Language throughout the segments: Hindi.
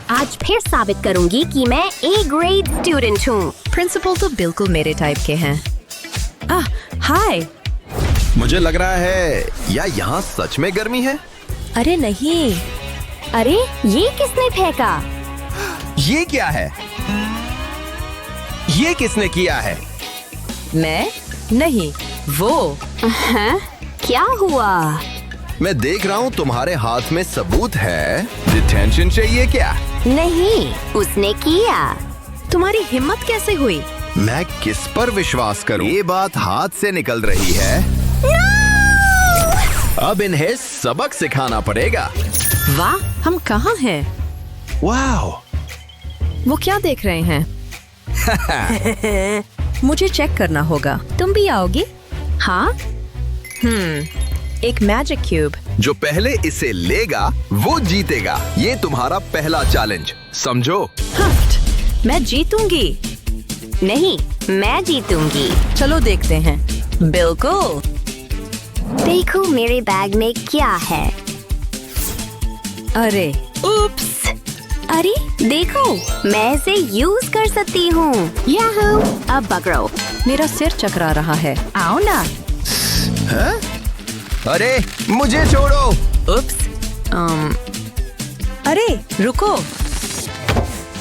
आज फिर साबित करूंगी कि मैं ए ग्रेड स्टूडेंट हूँ। प्रिंसिपल तो बिल्कुल मेरे टाइप के हैं। हाय। मुझे लग रहा है या यहाँ सच में गर्मी है। अरे नहीं। अरे ये किसने फेंका? ये क्या है? ये किसने किया है? मैं नहीं, वो। हाँ? क्या हुआ? मैं देख रहा हूँ तुम्हारे हाथ में सबूत है। डिटेंशन चाहिए क्या? नहीं, उसने किया। तुम्हारी हिम्मत कैसे हुई? मैं किस पर विश्वास करूं? ये बात हाथ से निकल रही है। अब इन्हें सबक सिखाना पड़ेगा। वाह, हम कहाँ हैं? वाओ! वो क्या देख रहे हैं? मुझे चेक करना होगा। तुम भी आओगी? हाँ। एक मैजिक क्यूब। जो पहले इसे लेगा वो जीतेगा। ये तुम्हारा पहला चैलेंज, समझो। हफ्ट, मैं जीतूंगी। नहीं, मैं जीतूंगी। चलो देखते हैं। बिल्कुल। देखो मेरे बैग में क्या है। अरे उप्स! अरे देखो, मैं इसे यूज कर सकती हूँ। याहू! अब पकड़ो। मेरा सिर चकरा रहा है। आओ ना। हाँ? अरे मुझे छोड़ो। उप्स। अरे रुको।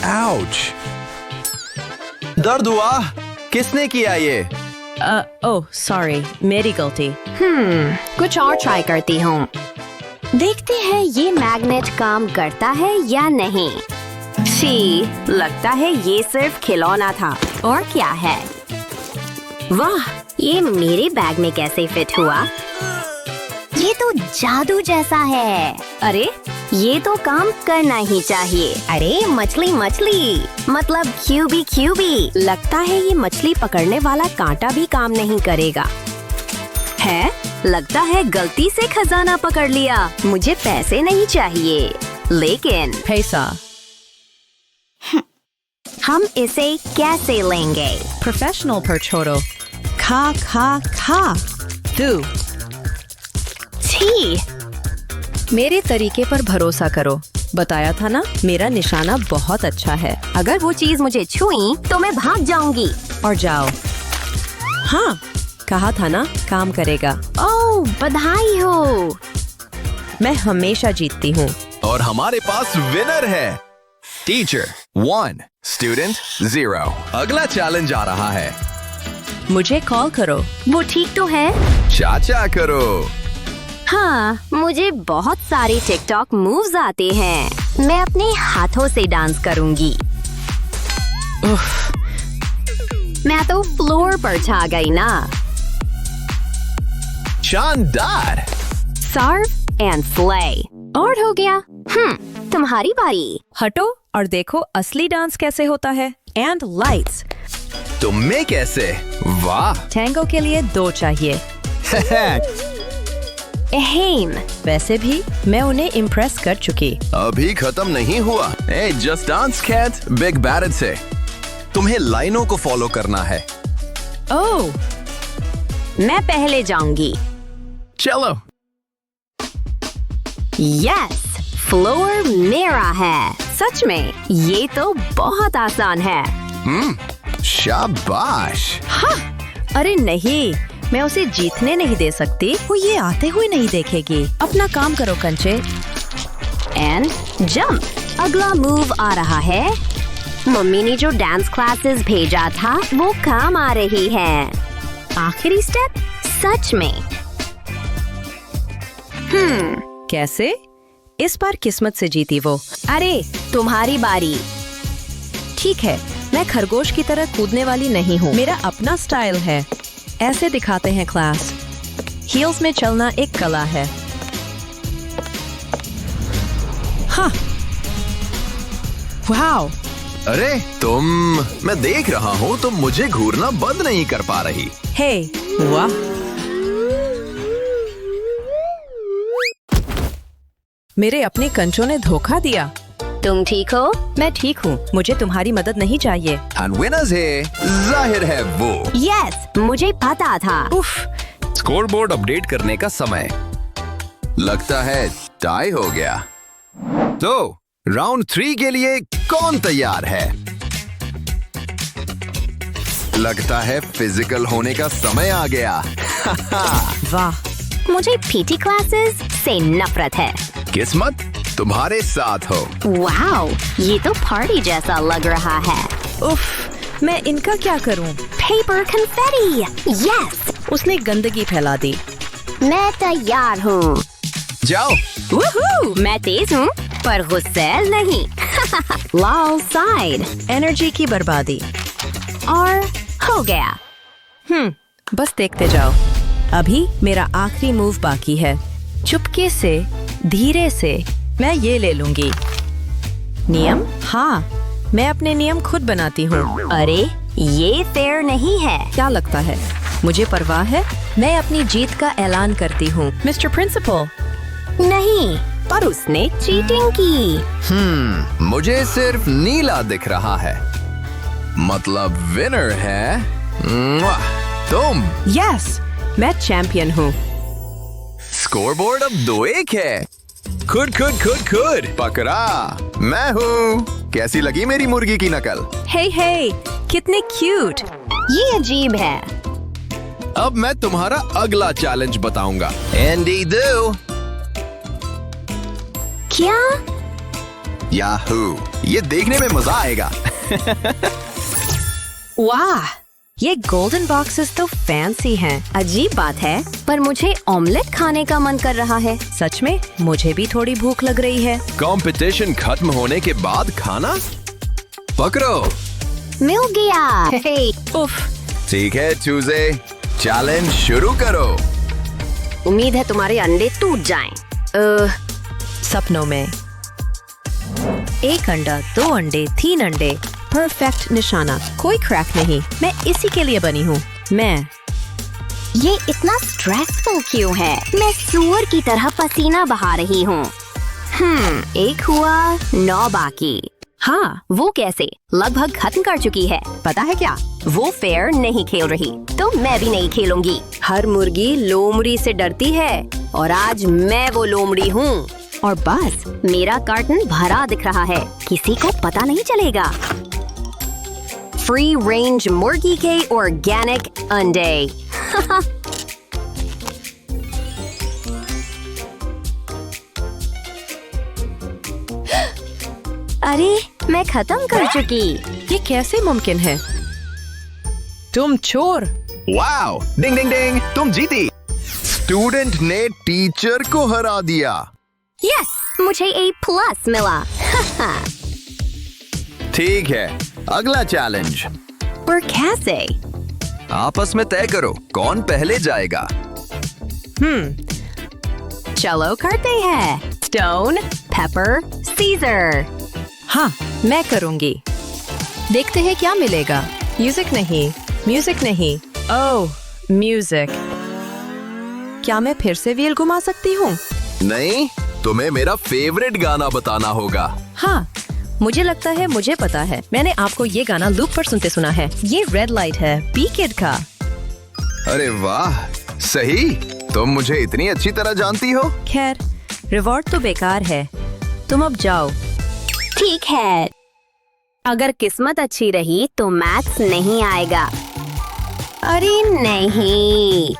आउच! दर्द हुआ? किसने किया ये? ओह सॉरी, मेरी गलती। कुछ और ट्राई करती हूँ। देखते हैं ये मैग्नेट काम करता है या नहीं। शी, लगता है ये सिर्फ खिलौना था। और क्या है? वाह, ये मेरे बैग में कैसे फिट हुआ? ये तो जादू जैसा है। अरे ये तो काम करना ही चाहिए। अरे मछली मछली, मतलब क्यूबी क्यूबी। लगता है ये मछली पकड़ने वाला कांटा भी काम नहीं करेगा। है? लगता है गलती से खजाना पकड़ लिया। मुझे पैसे नहीं चाहिए, लेकिन पैसा। हम इसे कैसे लेंगे? प्रोफेशनल पर छोड़ो। खा खा खा। तू छी! मेरे तरीके पर भरोसा करो। बताया था ना, मेरा निशाना बहुत अच्छा है। अगर वो चीज मुझे छुई तो मैं भाग जाऊंगी। और जाओ। हाँ, कहा था ना, काम करेगा। ओह, बधाई हो। मैं हमेशा जीतती हूँ। और हमारे पास विनर है। Teacher 1, student 0। अगला चैलेंज आ रहा है। मुझे कॉल करो। वो ठीक तो है? चाचा करो। हाँ, मुझे बहुत सारे टिकटॉक मूव्स आते हैं। मैं अपने हाथों से डांस करूंगी। मैं तो फ्लोर पर छा गई ना। शानदार। Serve and Phule. और हो गया। तुम्हारी बारी। हटो और देखो असली डांस कैसे होता है। And lights. तुम्हें कैसे? वाह! टैंगो के लिए 2 चाहिए। एहेम। वैसे भी मैं उन्हें इम्प्रेस कर चुकी। अभी खत्म नहीं हुआ। ए, just dance cat big barred से तुम्हें लाइनों को फॉलो करना है। ओह, मैं पहले जाऊंगी। चलो। यस, फ्लोर मेरा है। सच में ये तो बहुत आसान है। शाबाश। हाँ, अरे नहीं, मैं उसे जीतने नहीं दे सकती। वो ये आते हुए नहीं देखेगी। अपना काम करो कंचे। And jump. अगला मूव आ रहा है। मम्मी ने जो डांस क्लासेस भेजा था वो काम आ रही है। आखिरी स्टेप सच में। कैसे? इस बार किस्मत से जीती वो। अरे तुम्हारी बारी। ठीक है, मैं खरगोश की तरह कूदने वाली नहीं हूँ। मेरा अपना स्टाइल है। ऐसे दिखाते हैं क्लास। हील्स में चलना एक कला है। हाँ। वाओ! अरे मैं देख रहा हूँ तुम मुझे घूरना बंद नहीं कर पा रही। हे, वाह! मेरे अपने कंचों ने धोखा दिया। तुम ठीक हो? मैं ठीक हूँ। मुझे तुम्हारी मदद नहीं चाहिए। एंड विनर्स है, जाहिर है वो। यस, मुझे पता था। उफ! स्कोरबोर्ड अपडेट करने का समय। लगता है टाई हो गया। तो राउंड 3 के लिए कौन तैयार है? लगता है फिजिकल होने का समय आ गया। वाह, मुझे पीटी क्लासेस से नफरत है। किस्मत तुम्हारे साथ हो। वाओ, ये तो पार्टी जैसा लग रहा है। उफ, मैं इनका क्या करूं? Paper confetti, yes. उसने गंदगी फैला दी। मैं तैयार हूँ। जाओ। वूहू, मैं तेज हूँ पर गुस्से नहीं। लाल साइड एनर्जी की बर्बादी। और हो गया। बस देखते जाओ। अभी मेरा आखिरी मूव बाकी है। चुपके से, धीरे से मैं ये ले लूंगी। नियम? हाँ, मैं अपने नियम खुद बनाती हूँ। अरे ये फेयर नहीं है। क्या लगता है मुझे परवाह है? मैं अपनी जीत का ऐलान करती हूँ। Mister principal. नहीं, पर उसने चीटिंग की। मुझे सिर्फ नीला दिख रहा है। मतलब विनर है तुम। यस, मैं चैंपियन हूँ। स्कोरबोर्ड अब 2-1 है। खुद पकड़ा। मैं हूँ। कैसी लगी मेरी मुर्गी की नकल? हे कितने क्यूट। ये अजीब है। अब मैं तुम्हारा अगला चैलेंज बताऊंगा। एंडी दो। क्या? याहू, ये देखने में मजा आएगा। वाह, ये गोल्डन बॉक्सेस तो फैंसी हैं। अजीब बात है, पर मुझे ऑमलेट खाने का मन कर रहा है। सच में मुझे भी थोड़ी भूख लग रही है। कंपटीशन खत्म होने के बाद खाना? पकड़ो। मिल गया। उफ, ठीक है चूजे, चैलेंज शुरू करो। उम्मीद है तुम्हारे अंडे टूट जाएं। सपनों में। 1 अंडा, 2 अंडे, 3 अंडे। परफेक्ट निशाना, कोई क्रैक नहीं। मैं इसी के लिए बनी हूँ। मैं। ये इतना स्ट्रेसफुल क्यों है? मैं सूअर की तरह पसीना बहा रही हूँ। 1 हुआ, 9 बाकी। हाँ, वो कैसे? लगभग खत्म कर चुकी है। पता है क्या? वो फेयर नहीं खेल रही, तो मैं भी नहीं खेलूंगी। हर मुर्गी लोमड़ी से डरती है, और आज मैं वो लोमड़ी हूँ। और बस मेरा कार्टन भरा दिख रहा है, किसी को पता नहीं चलेगा। फ्री रेंज मुर्गी के ऑर्गेनिक अंडे। अरे, मैं खत्म कर चुकी। ये कैसे मुमकिन है? तुम चोर। वाओ, डिंग डिंग डिंग, तुम जीती। स्टूडेंट ने टीचर को हरा दिया। यस, मुझे A+ मिला। ठीक है, अगला चैलेंज। पर कैसे? आपस में तय करो कौन पहले जाएगा। चलो करते हैं। Stone, paper, scissor. हाँ, मैं करूंगी। देखते हैं क्या मिलेगा। म्यूजिक नहीं। Oh, music. क्या मैं फिर से व्हील घुमा सकती हूँ? नहीं, तुम्हें मेरा फेवरेट गाना बताना होगा। हाँ, मुझे लगता है मुझे पता है। मैंने आपको ये गाना लूप पर सुनते सुना है। ये रेड लाइट है, बी किड का। अरे वाह, सही। तुम मुझे इतनी अच्छी तरह जानती हो। खैर, रिवॉर्ड तो बेकार है। तुम अब जाओ। ठीक है, अगर किस्मत अच्छी रही तो मैथ्स नहीं आएगा। अरे नहीं,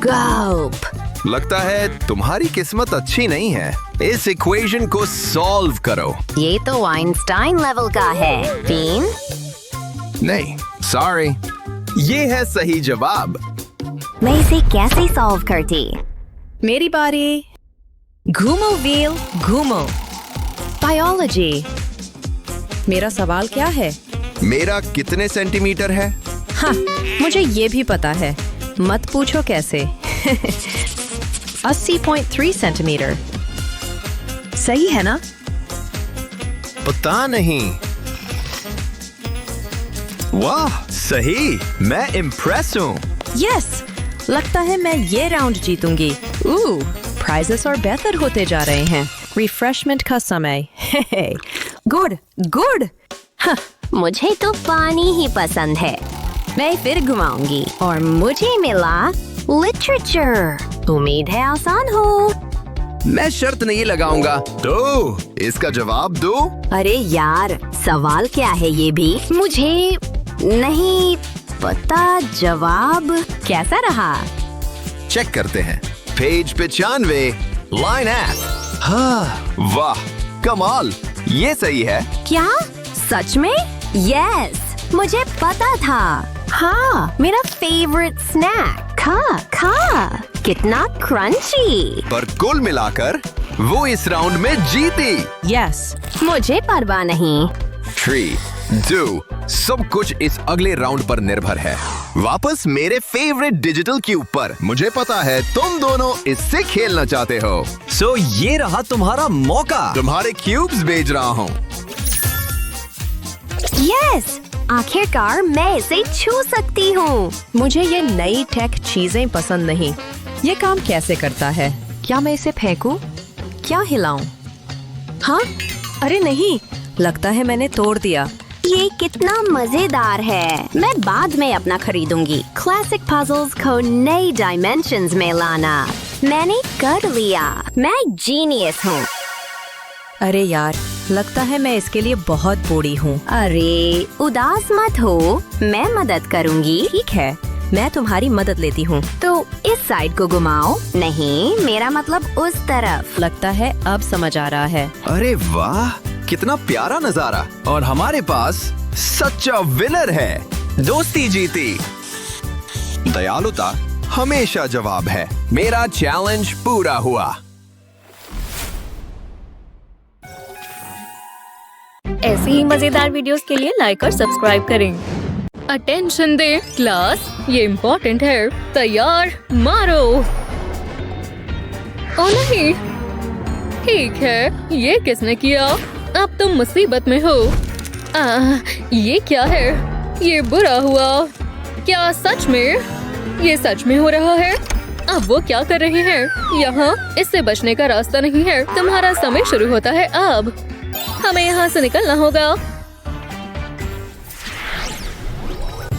गल्प। लगता है तुम्हारी किस्मत अच्छी नहीं है। इस इक्वेशन को सॉल्व करो। ये तो आइंस्टाइन लेवल का है। 3? नहीं, सॉरी, ये है सही जवाब। मैं इसे कैसे सॉल्व करती? मेरी बारी। घूमो व्हील, घूमो। बायोलॉजी। मेरा सवाल क्या है? मेरा कितने सेंटीमीटर है? हाँ, मुझे ये भी पता है। मत पूछो कैसे। 80.3 सेंटीमीटर। सही है ना? पता नहीं। वाह, सही। मैं इम्प्रेस हूँ। यस, लगता है मैं ये राउंड जीतूंगी। प्राइजेस और बेहतर होते जा रहे हैं। रिफ्रेशमेंट का समय। गुड। मुझे तो पानी ही पसंद है। मैं फिर घुमाऊंगी और मुझे मिला लिटरेचर। उम्मीद है आसान हो। मैं शर्त नहीं लगाऊंगा। तो इसका जवाब दो। अरे यार, सवाल क्या है ये भी? मुझे नहीं पता जवाब। कैसा रहा? चेक करते हैं। Page 95, line F. हाँ, वाह, कमाल, ये सही है। क्या सच में? यस, मुझे पता था। हाँ, मेरा फेवरेट स्नैक। खा खा, कितना क्रंची। पर कुल मिलाकर वो इस राउंड में जीती। यस। मुझे परवाह नहीं। 3, 2, सब कुछ इस अगले राउंड पर निर्भर है। वापस मेरे फेवरेट डिजिटल क्यूब पर। मुझे पता है तुम दोनों इससे खेलना चाहते हो। सो ये रहा तुम्हारा मौका। तुम्हारे क्यूब्स भेज रहा हूँ। यस, आखिरकार मैं इसे छू सकती हूँ। मुझे ये नई टेक चीजें पसंद नहीं। ये काम कैसे करता है? क्या मैं इसे फेंकूं? क्या हिलाऊं? हाँ, अरे नहीं, लगता है मैंने तोड़ दिया। ये कितना मजेदार है। मैं बाद में अपना खरीदूंगी। क्लासिक पजल्स को नई डायमेंशंस में लाना। मैंने कर लिया। मैं जीनियस हूँ। अरे यार, लगता है मैं इसके लिए बहुत बूढ़ी हूँ। अरे उदास मत हो, मैं मदद करूंगी। ठीक है, मैं तुम्हारी मदद लेती हूँ। तो इस साइड को घुमाओ। नहीं, मेरा मतलब उस तरफ। लगता है अब समझ आ रहा है। अरे वाह, कितना प्यारा नजारा। और हमारे पास सच्चा विनर है। दोस्ती जीती। दयालुता हमेशा जवाब है। मेरा चैलेंज पूरा हुआ। ऐसी ही मजेदार वीडियोस के लिए लाइक और सब्सक्राइब करें। अटेंशन दे क्लास, ये इम्पोर्टेंट है। तैयार, मारो। ओ नहीं, ठीक है, ये किसने किया? अब तुम मुसीबत में हो। ये क्या है? ये बुरा हुआ। क्या सच में? ये सच में हो रहा है? अब वो क्या कर रहे हैं? यहाँ इससे बचने का रास्ता नहीं है। तुम्हारा समय शुरू होता है अब। हमें यहाँ से निकलना होगा।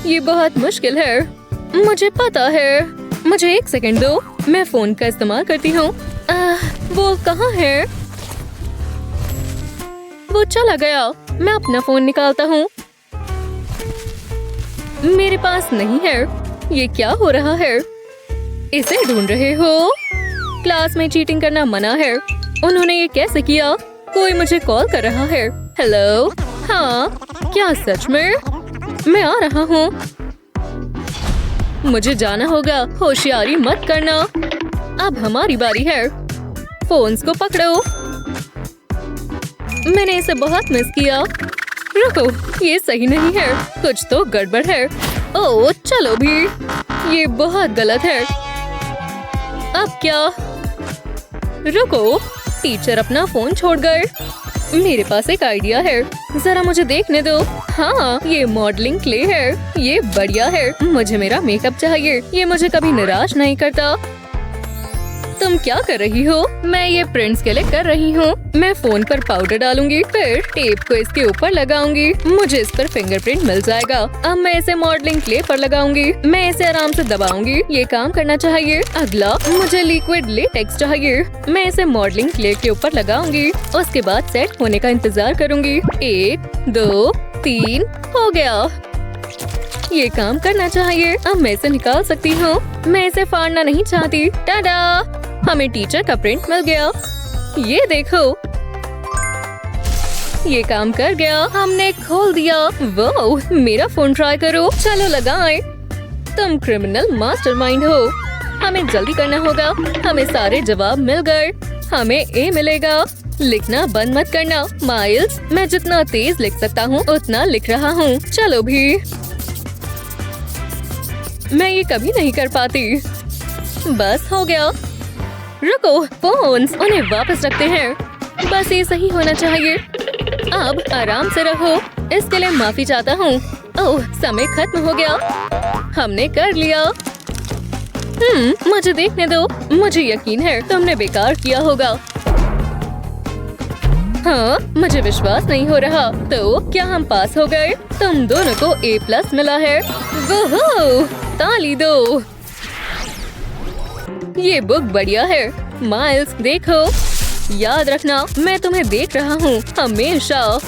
ये बहुत मुश्किल है, मुझे पता है। मुझे 1 सेकंड दो, मैं फोन का इस्तेमाल करती हूँ। वो कहाँ है? वो चला गया। मैं अपना फोन निकालता हूँ। मेरे पास नहीं है। ये क्या हो रहा है? इसे ढूंढ रहे हो? क्लास में चीटिंग करना मना है। उन्होंने ये कैसे किया? कोई मुझे कॉल कर रहा है। हेलो, हाँ, क्या सच में? मैं आ रहा हूँ। मुझे जाना होगा। होशियारी मत करना। अब हमारी बारी है। फोन्स को पकड़ो। मैंने इसे बहुत मिस किया। रुको, ये सही नहीं है। कुछ तो गड़बड़ है। ओह, चलो भी। ये बहुत गलत है। अब क्या? रुको, टीचर अपना फोन छोड़ गए। मेरे पास एक आइडिया है, जरा मुझे देखने दो। हाँ, ये मॉडलिंग क्ले है। ये बढ़िया है। मुझे मेरा मेकअप चाहिए। ये मुझे कभी निराश नहीं करता। तुम क्या कर रही हो? मैं ये प्रिंट्स के लिए कर रही हूँ। मैं फोन पर पाउडर डालूंगी, फिर टेप को इसके ऊपर लगाऊंगी। मुझे इस पर फिंगरप्रिंट मिल जाएगा। अब मैं इसे मॉडलिंग क्ले पर लगाऊंगी। मैं इसे आराम से दबाऊंगी। ये काम करना चाहिए। अगला, मुझे लिक्विड लेटेक्स चाहिए। मैं इसे मॉडलिंग क्ले के ऊपर लगाऊंगी। उसके बाद सेट होने का इंतजार करूंगी। 1, 2, 3, हो गया। ये काम करना चाहिए। अब मैं इसे निकाल सकती हूँ। मैं इसे फाड़ना नहीं चाहती। टाडा, हमें टीचर का प्रिंट मिल गया। ये देखो, ये काम कर गया। हमने खोल दिया। वो, मेरा फोन ट्राई करो। चलो लगाएं। तुम क्रिमिनल मास्टरमाइंड हो। हमें जल्दी करना होगा। हमें सारे जवाब मिल गए। हमें ए मिलेगा। लिखना बंद मत करना माइल्स। मैं जितना तेज लिख सकता हूँ उतना लिख रहा हूँ। चलो भी। मैं ये कभी नहीं कर पाती। बस हो गया। रुको, फोन्स, उन्हें वापस रखते हैं। बस ये सही होना चाहिए। अब आराम से रहो। इसके लिए माफी चाहता हूँ। ओह, समय खत्म हो गया। हमने कर लिया। मुझे देखने दो। मुझे यकीन है तुमने बेकार किया होगा। हाँ, मुझे विश्वास नहीं हो रहा। तो क्या हम पास हो गए? तुम दोनों को A+ मिला है। वोहो, ताली दो। ये बुक बढ़िया है। माइल्स देखो, याद रखना मैं तुम्हें देख रहा हूँ हमेशा।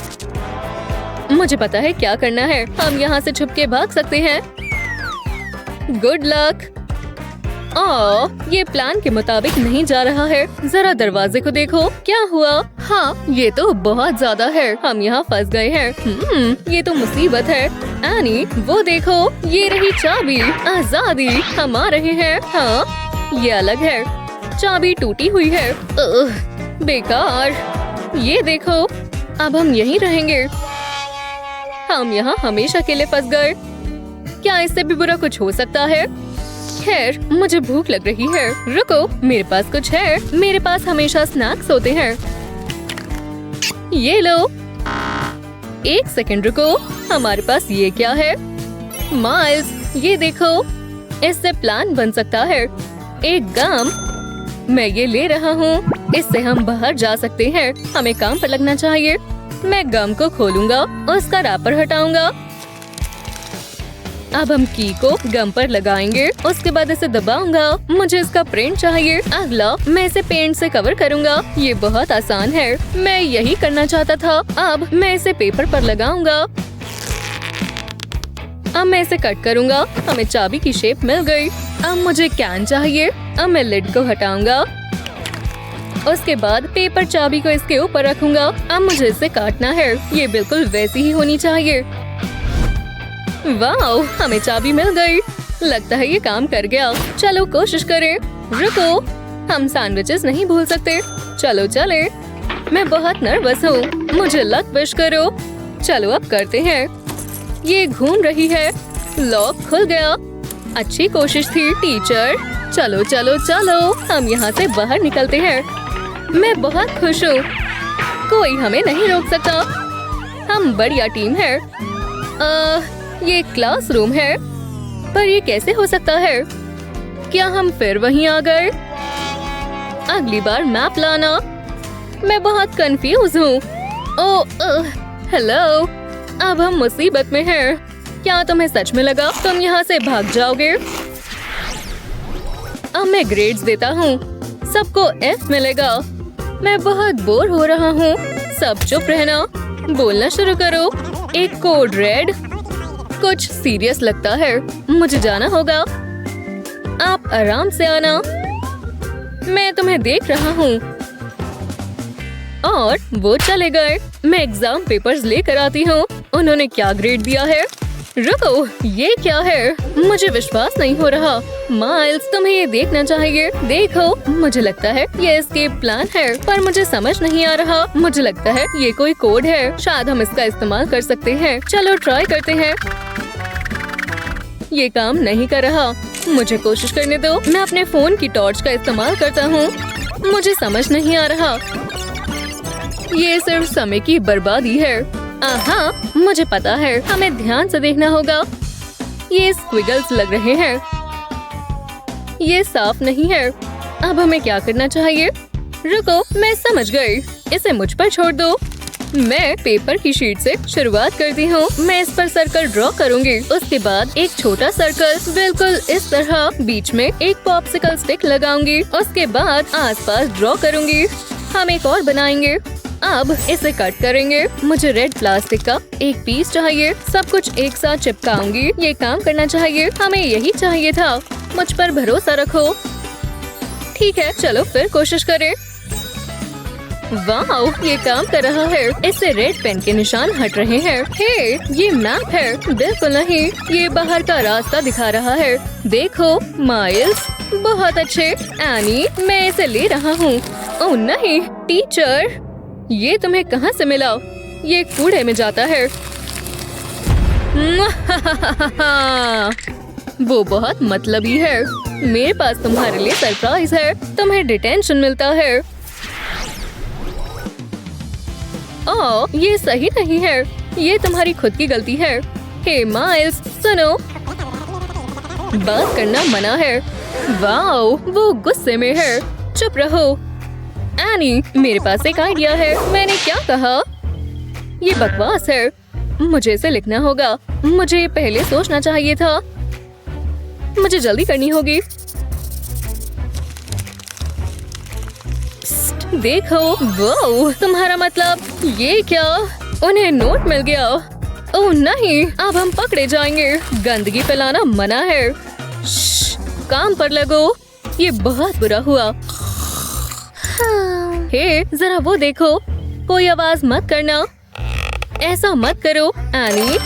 मुझे पता है क्या करना है। हम यहाँ से छुप के भाग सकते हैं। Good luck. ओह, ये प्लान के मुताबिक नहीं जा रहा है। जरा दरवाजे को देखो, क्या हुआ? हाँ, ये तो बहुत ज्यादा है। हम यहाँ फंस गए हैं। ये तो मुसीबत है। एनी, वो देखो, ये रही चाबी। आजादी, हम आ रहे हैं। हाँ, ये अलग है। चाबी टूटी हुई है। बेकार। ये देखो, अब हम यहीं रहेंगे। हम यहाँ हमेशा के लिए फंस गए। क्या इससे भी बुरा कुछ हो सकता है? खैर, मुझे भूख लग रही है। रुको, मेरे पास कुछ है। मेरे पास हमेशा स्नैक्स होते हैं। ये लो। एक सेकंड रुको, हमारे पास ये क्या है? माइल्स, ये देखो, इससे प्लान बन सकता है। एक गम, मैं ये ले रहा हूँ। इससे हम बाहर जा सकते हैं। हमें काम पर लगना चाहिए। मैं गम को खोलूंगा, उसका रैपर हटाऊंगा। अब हम की को गम पर लगाएंगे। उसके बाद इसे दबाऊंगा। मुझे इसका प्रिंट चाहिए। अगला, मैं इसे पेंट से कवर करूंगा। ये बहुत आसान है। मैं यही करना चाहता था। अब मैं इसे पेपर पर लगाऊंगा। अब मैं इसे कट करूंगा। हमें चाबी की शेप मिल गई। अब मुझे कैन चाहिए। अब मैं लिड को हटाऊंगा। उसके बाद पेपर चाबी को इसके ऊपर रखूंगा। अब मुझे इसे काटना है। ये बिल्कुल वैसी ही होनी चाहिए। वाओ, हमें चाबी मिल गई। लगता है ये काम कर गया। चलो कोशिश करें। रुको, हम सैंडविचेस नहीं भूल सकते। चलो चले। मैं बहुत नर्वस हूँ। मुझे लक विश करो। चलो अब करते हैं। ये घूम रही है। लॉक खुल गया। अच्छी कोशिश थी टीचर। चलो चलो चलो, हम यहाँ से बाहर निकलते हैं। मैं बहुत खुश हूँ। कोई हमें नहीं रोक सकता। हम बढ़िया टीम है। ये क्लासरूम है, पर ये कैसे हो सकता है? क्या हम फिर वहीं आ गए? अगली बार मैप लाना। मैं बहुत कंफ्यूज हूँ। ओह, हेलो। अब हम मुसीबत में हैं। क्या तुम्हें सच में लगा तुम यहाँ से भाग जाओगे? अब मैं ग्रेड्स देता हूँ। सबको F मिलेगा। मैं बहुत बोर हो रहा हूँ। सब चुप रहना। बोलना शुरू करो। एक कोड रेड। कुछ सीरियस लगता है। मुझे जाना होगा। आप आराम से आना। मैं तुम्हें देख रहा हूँ। और वो चले गए। मैं एग्जाम पेपर्स लेकर आती हूँ। उन्होंने क्या ग्रेड दिया है? रुको, ये क्या है? मुझे विश्वास नहीं हो रहा। माइल्स, तुम्हें ये देखना चाहिए। देखो, मुझे लगता है ये एस्केप प्लान है, पर मुझे समझ नहीं आ रहा। मुझे लगता है ये कोई कोड है। शायद हम इसका इस्तेमाल कर सकते हैं। चलो ट्राई करते हैं। ये काम नहीं कर रहा। मुझे कोशिश करने दो। मैं अपने फोन की टॉर्च का इस्तेमाल करता हूँ। मुझे समझ नहीं आ रहा। ये सिर्फ समय की बर्बादी है। आहा, मुझे पता है। हमें ध्यान से देखना होगा। ये स्क्विगल्स लग रहे हैं। ये साफ नहीं है। अब हमें क्या करना चाहिए? रुको, मैं समझ गई। इसे मुझ पर छोड़ दो। मैं पेपर की शीट से शुरुआत करती हूँ। मैं इस पर सर्कल ड्रॉ करूँगी। उसके बाद एक छोटा सर्कल बिल्कुल इस तरह। बीच में एक पॉप्सिकल स्टिक लगाऊंगी। उसके बाद आसपास ड्रॉ करूँगी। हम एक और बनाएंगे। अब इसे कट करेंगे। मुझे रेड प्लास्टिक का एक पीस चाहिए। सब कुछ एक साथ चिपकाऊंगी। ये काम करना चाहिए। हमें यही चाहिए था। मुझ पर भरोसा रखो। ठीक है, चलो फिर कोशिश करें। वाओ, ये काम कर रहा है। इससे रेड पेन के निशान हट रहे हैं। हे, ये मैप है। बिल्कुल नहीं, ये बाहर का रास्ता दिखा रहा है। देखो माइल्स, बहुत अच्छे। एनी, मैं इसे ले रहा हूँ। ओह नहीं, टीचर, ये तुम्हें कहाँ से मिला? ये कूड़े में जाता है। वो बहुत मतलबी है। मेरे पास तुम्हारे लिए सरप्राइज है। तुम्हें डिटेंशन मिलता है। ओह, ये सही नहीं है। ये तुम्हारी खुद की गलती है। हे माइल्स, सुनो, बात करना मना है। वाओ, वो गुस्से में है। चुप रहो। एनी, मेरे पास एक आइडिया है। मैंने क्या कहा? ये बकवास है। मुझे इसे लिखना होगा। मुझे पहले सोचना चाहिए था। मुझे जल्दी करनी होगी। देखो, वो तुम्हारा मतलब ये क्या? उन्हें नोट मिल गया। ओह नहीं, अब हम पकड़े जाएंगे। गंदगी फैलाना मना है। श्श, काम पर लगो। ये बहुत बुरा हुआ। हे, जरा वो देखो। कोई आवाज मत करना। ऐसा मत करो एनी।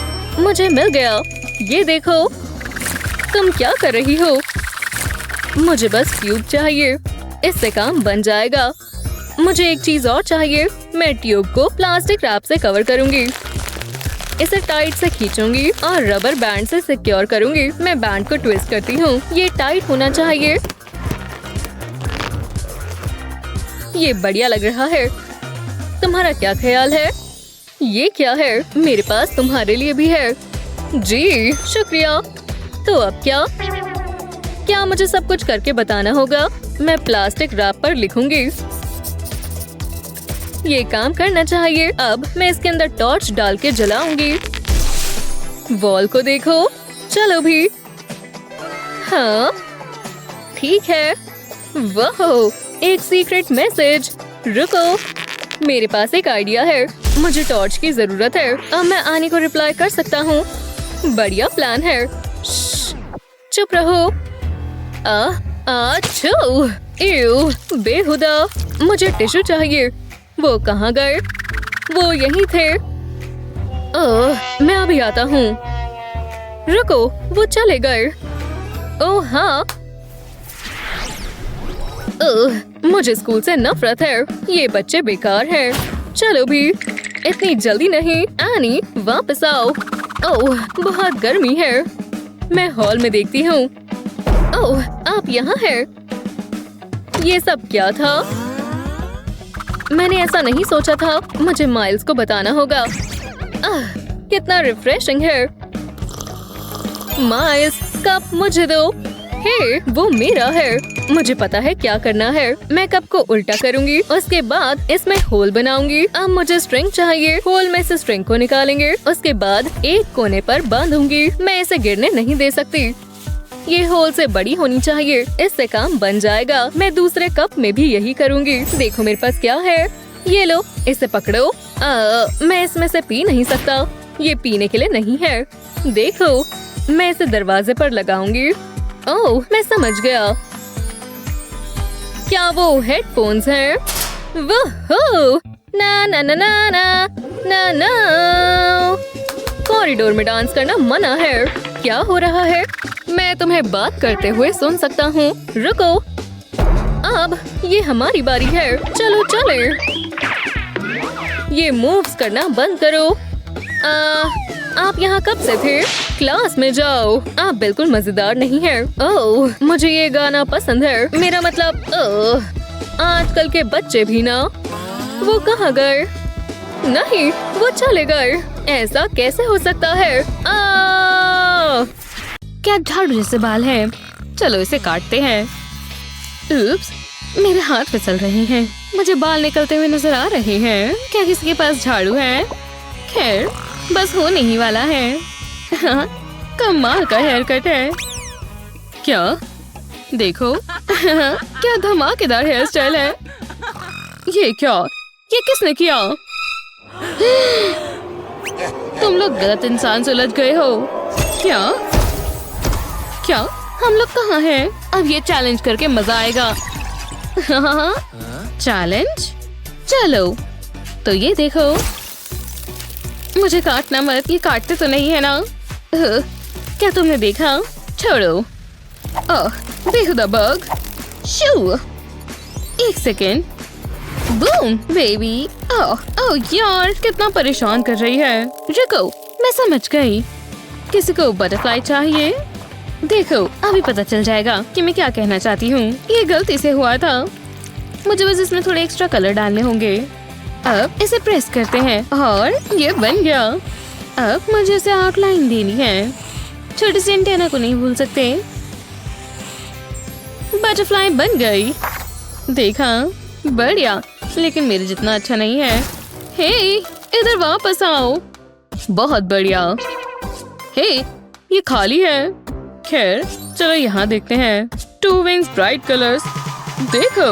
मुझे मिल गया। ये देखो। तुम क्या कर रही हो? मुझे बस ट्यूब चाहिए। इससे काम बन जाएगा। मुझे एक चीज और चाहिए। मैं ट्यूब को प्लास्टिक रैप से कवर करूंगी। इसे टाइट से खींचूंगी और रबर बैंड से सिक्योर करूंगी। मैं बैंड को ट्विस्ट करती हूँ। ये टाइट होना चाहिए। ये बढ़िया लग रहा है। तुम्हारा क्या ख्याल है? ये क्या है? मेरे पास तुम्हारे लिए भी है। जी शुक्रिया। तो अब क्या मुझे सब कुछ करके बताना होगा? मैं प्लास्टिक रैप पर लिखूंगी। ये काम करना चाहिए। अब मैं इसके अंदर टॉर्च डाल के जलाऊंगी। वॉल को देखो। चलो भी। हाँ ठीक है। वाह, एक सीक्रेट मैसेज। रुको, मेरे पास एक आइडिया है। मुझे टॉर्च की जरूरत है। अब मैं आनी को रिप्लाई कर सकता हूँ। बढ़िया प्लान है। चुप रहो। बेहुदा। मुझे टिश्यू चाहिए। वो कहाँ गए? वो यहीं थे। मैं अभी आता हूँ। रुको, वो चले गए। ओह हाँ। मुझे स्कूल से नफरत है। ये बच्चे बेकार हैं। चलो भी। इतनी जल्दी नहीं। एनी वापस आओ। ओह बहुत गर्मी है। मैं हॉल में देखती हूँ। ओह आप यहाँ हैं। ये सब क्या था? मैंने ऐसा नहीं सोचा था। मुझे माइल्स को बताना होगा। कितना रिफ्रेशिंग है। माइल्स कप मुझे दो। हे, वो मेरा है। मुझे पता है क्या करना है। मैं कप को उल्टा करूंगी। उसके बाद इसमें होल बनाऊंगी। अब मुझे स्ट्रिंग चाहिए। होल में से स्ट्रिंग को निकालेंगे। उसके बाद एक कोने पर बांधूंगी। मैं इसे गिरने नहीं दे सकती। ये होल से बड़ी होनी चाहिए। इससे काम बन जाएगा। मैं दूसरे कप में भी यही करूंगी। देखो मेरे पास क्या है। ये लो, इसे पकड़ो। मैं इसमें से पी नहीं सकता। ये पीने के लिए नहीं है। देखो, मैं इसे दरवाजे पर लगाऊंगी। ओह मैं समझ गया। क्या वो हेडफोन्स हैं? वो ना ना ना ना ना ना ना। कॉरिडोर में डांस करना मना है। क्या हो रहा है? मैं तुम्हें बात करते हुए सुन सकता हूँ। रुको, अब ये हमारी बारी है। चलो चले। ये मूव्स करना बंद करो। आप यहाँ कब से थे? क्लास में जाओ। आप बिल्कुल मजेदार नहीं है। ओह मुझे ये गाना पसंद है। मेरा मतलब आजकल के बच्चे भी ना। वो कहाँ गए? नहीं, वो चले गए। ऐसा कैसे हो सकता है? क्या झाड़ू जैसे बाल है। चलो इसे काटते हैं। उप्स, मेरे हाथ फिसल रहे हैं। मुझे बाल निकलते हुए नजर आ रहे हैं। क्या किसी के पास झाड़ू है? खैर, बस होने ही वाला है। कमाल का हेयर कट है। क्या? देखो। क्या धमाकेदार हेयर स्टाइल है। ये क्या? ये किसने किया? तुम लोग गलत इंसान से उलझ गए हो। क्या हम लोग कहाँ हैं? अब ये चैलेंज करके मजा आएगा। चैलेंज? चलो तो ये देखो। मुझे काटना मत। ये काटते तो नहीं है ना? क्या तुमने देखा? छोड़ो। ओह बेहुदा बग। शू। एक सेकेंड। Boom baby. ओह यार, कितना परेशान कर रही है। रुको, मैं समझ गई। किसी को बटरफ्लाई चाहिए? देखो, अभी पता चल जाएगा कि मैं क्या कहना चाहती हूँ। ये गलती से हुआ था। मुझे बस इसमें थोड़े एक्स्ट्रा कलर डालने होंगे। अब इसे प्रेस करते हैं और ये बन गया। अब मुझे इसे आउटलाइन देनी है। छोटी सी एंटेना को नहीं भूल सकते। बटरफ्लाई बन गई। देखा? बढ़िया, लेकिन मेरे जितना अच्छा नहीं है। हे, इधर वापस आओ। बहुत बढ़िया। हे, ये खाली है। खैर, चलो यहाँ देखते हैं। 2 विंग्स ब्राइट कलर्स। देखो,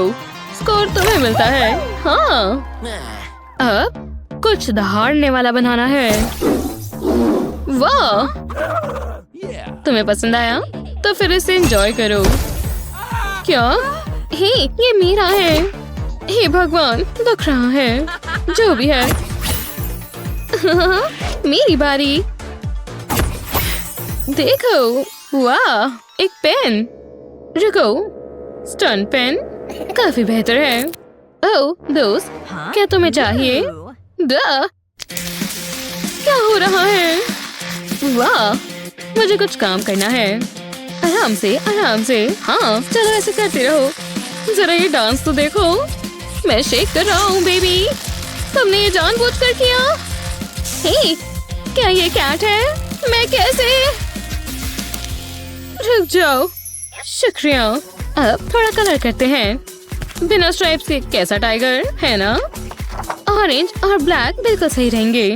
स्कोर तुम्हें मिलता है। हाँ, अब कुछ दहाड़ने वाला बनाना है। वाह, तुम्हें पसंद आया? तो फिर इसे एंजॉय करो। क्या? हे, ये मेरा है। हे भगवान, दुख रहा है। जो भी है। मेरी बारी। देखो, वाह, एक पेन। रुको, स्टन पेन काफी बेहतर है। ओह दोस्त, क्या तुम्हें चाहिए? क्या हो रहा है? वाह, मुझे कुछ काम करना है। आराम से, आराम से। हाँ, चलो ऐसे करते रहो। जरा ये डांस तो देखो। मैं शेक कर रहा हूँ बेबी। तुमने ये जानबूझकर किया? हे, क्या ये कैट है? मैं कैसे? रुक जाओ। शुक्रिया। अब थोड़ा कलर करते हैं। बिना स्ट्राइप्स के कैसा टाइगर है ना? ऑरेंज और ब्लैक बिल्कुल सही रहेंगे।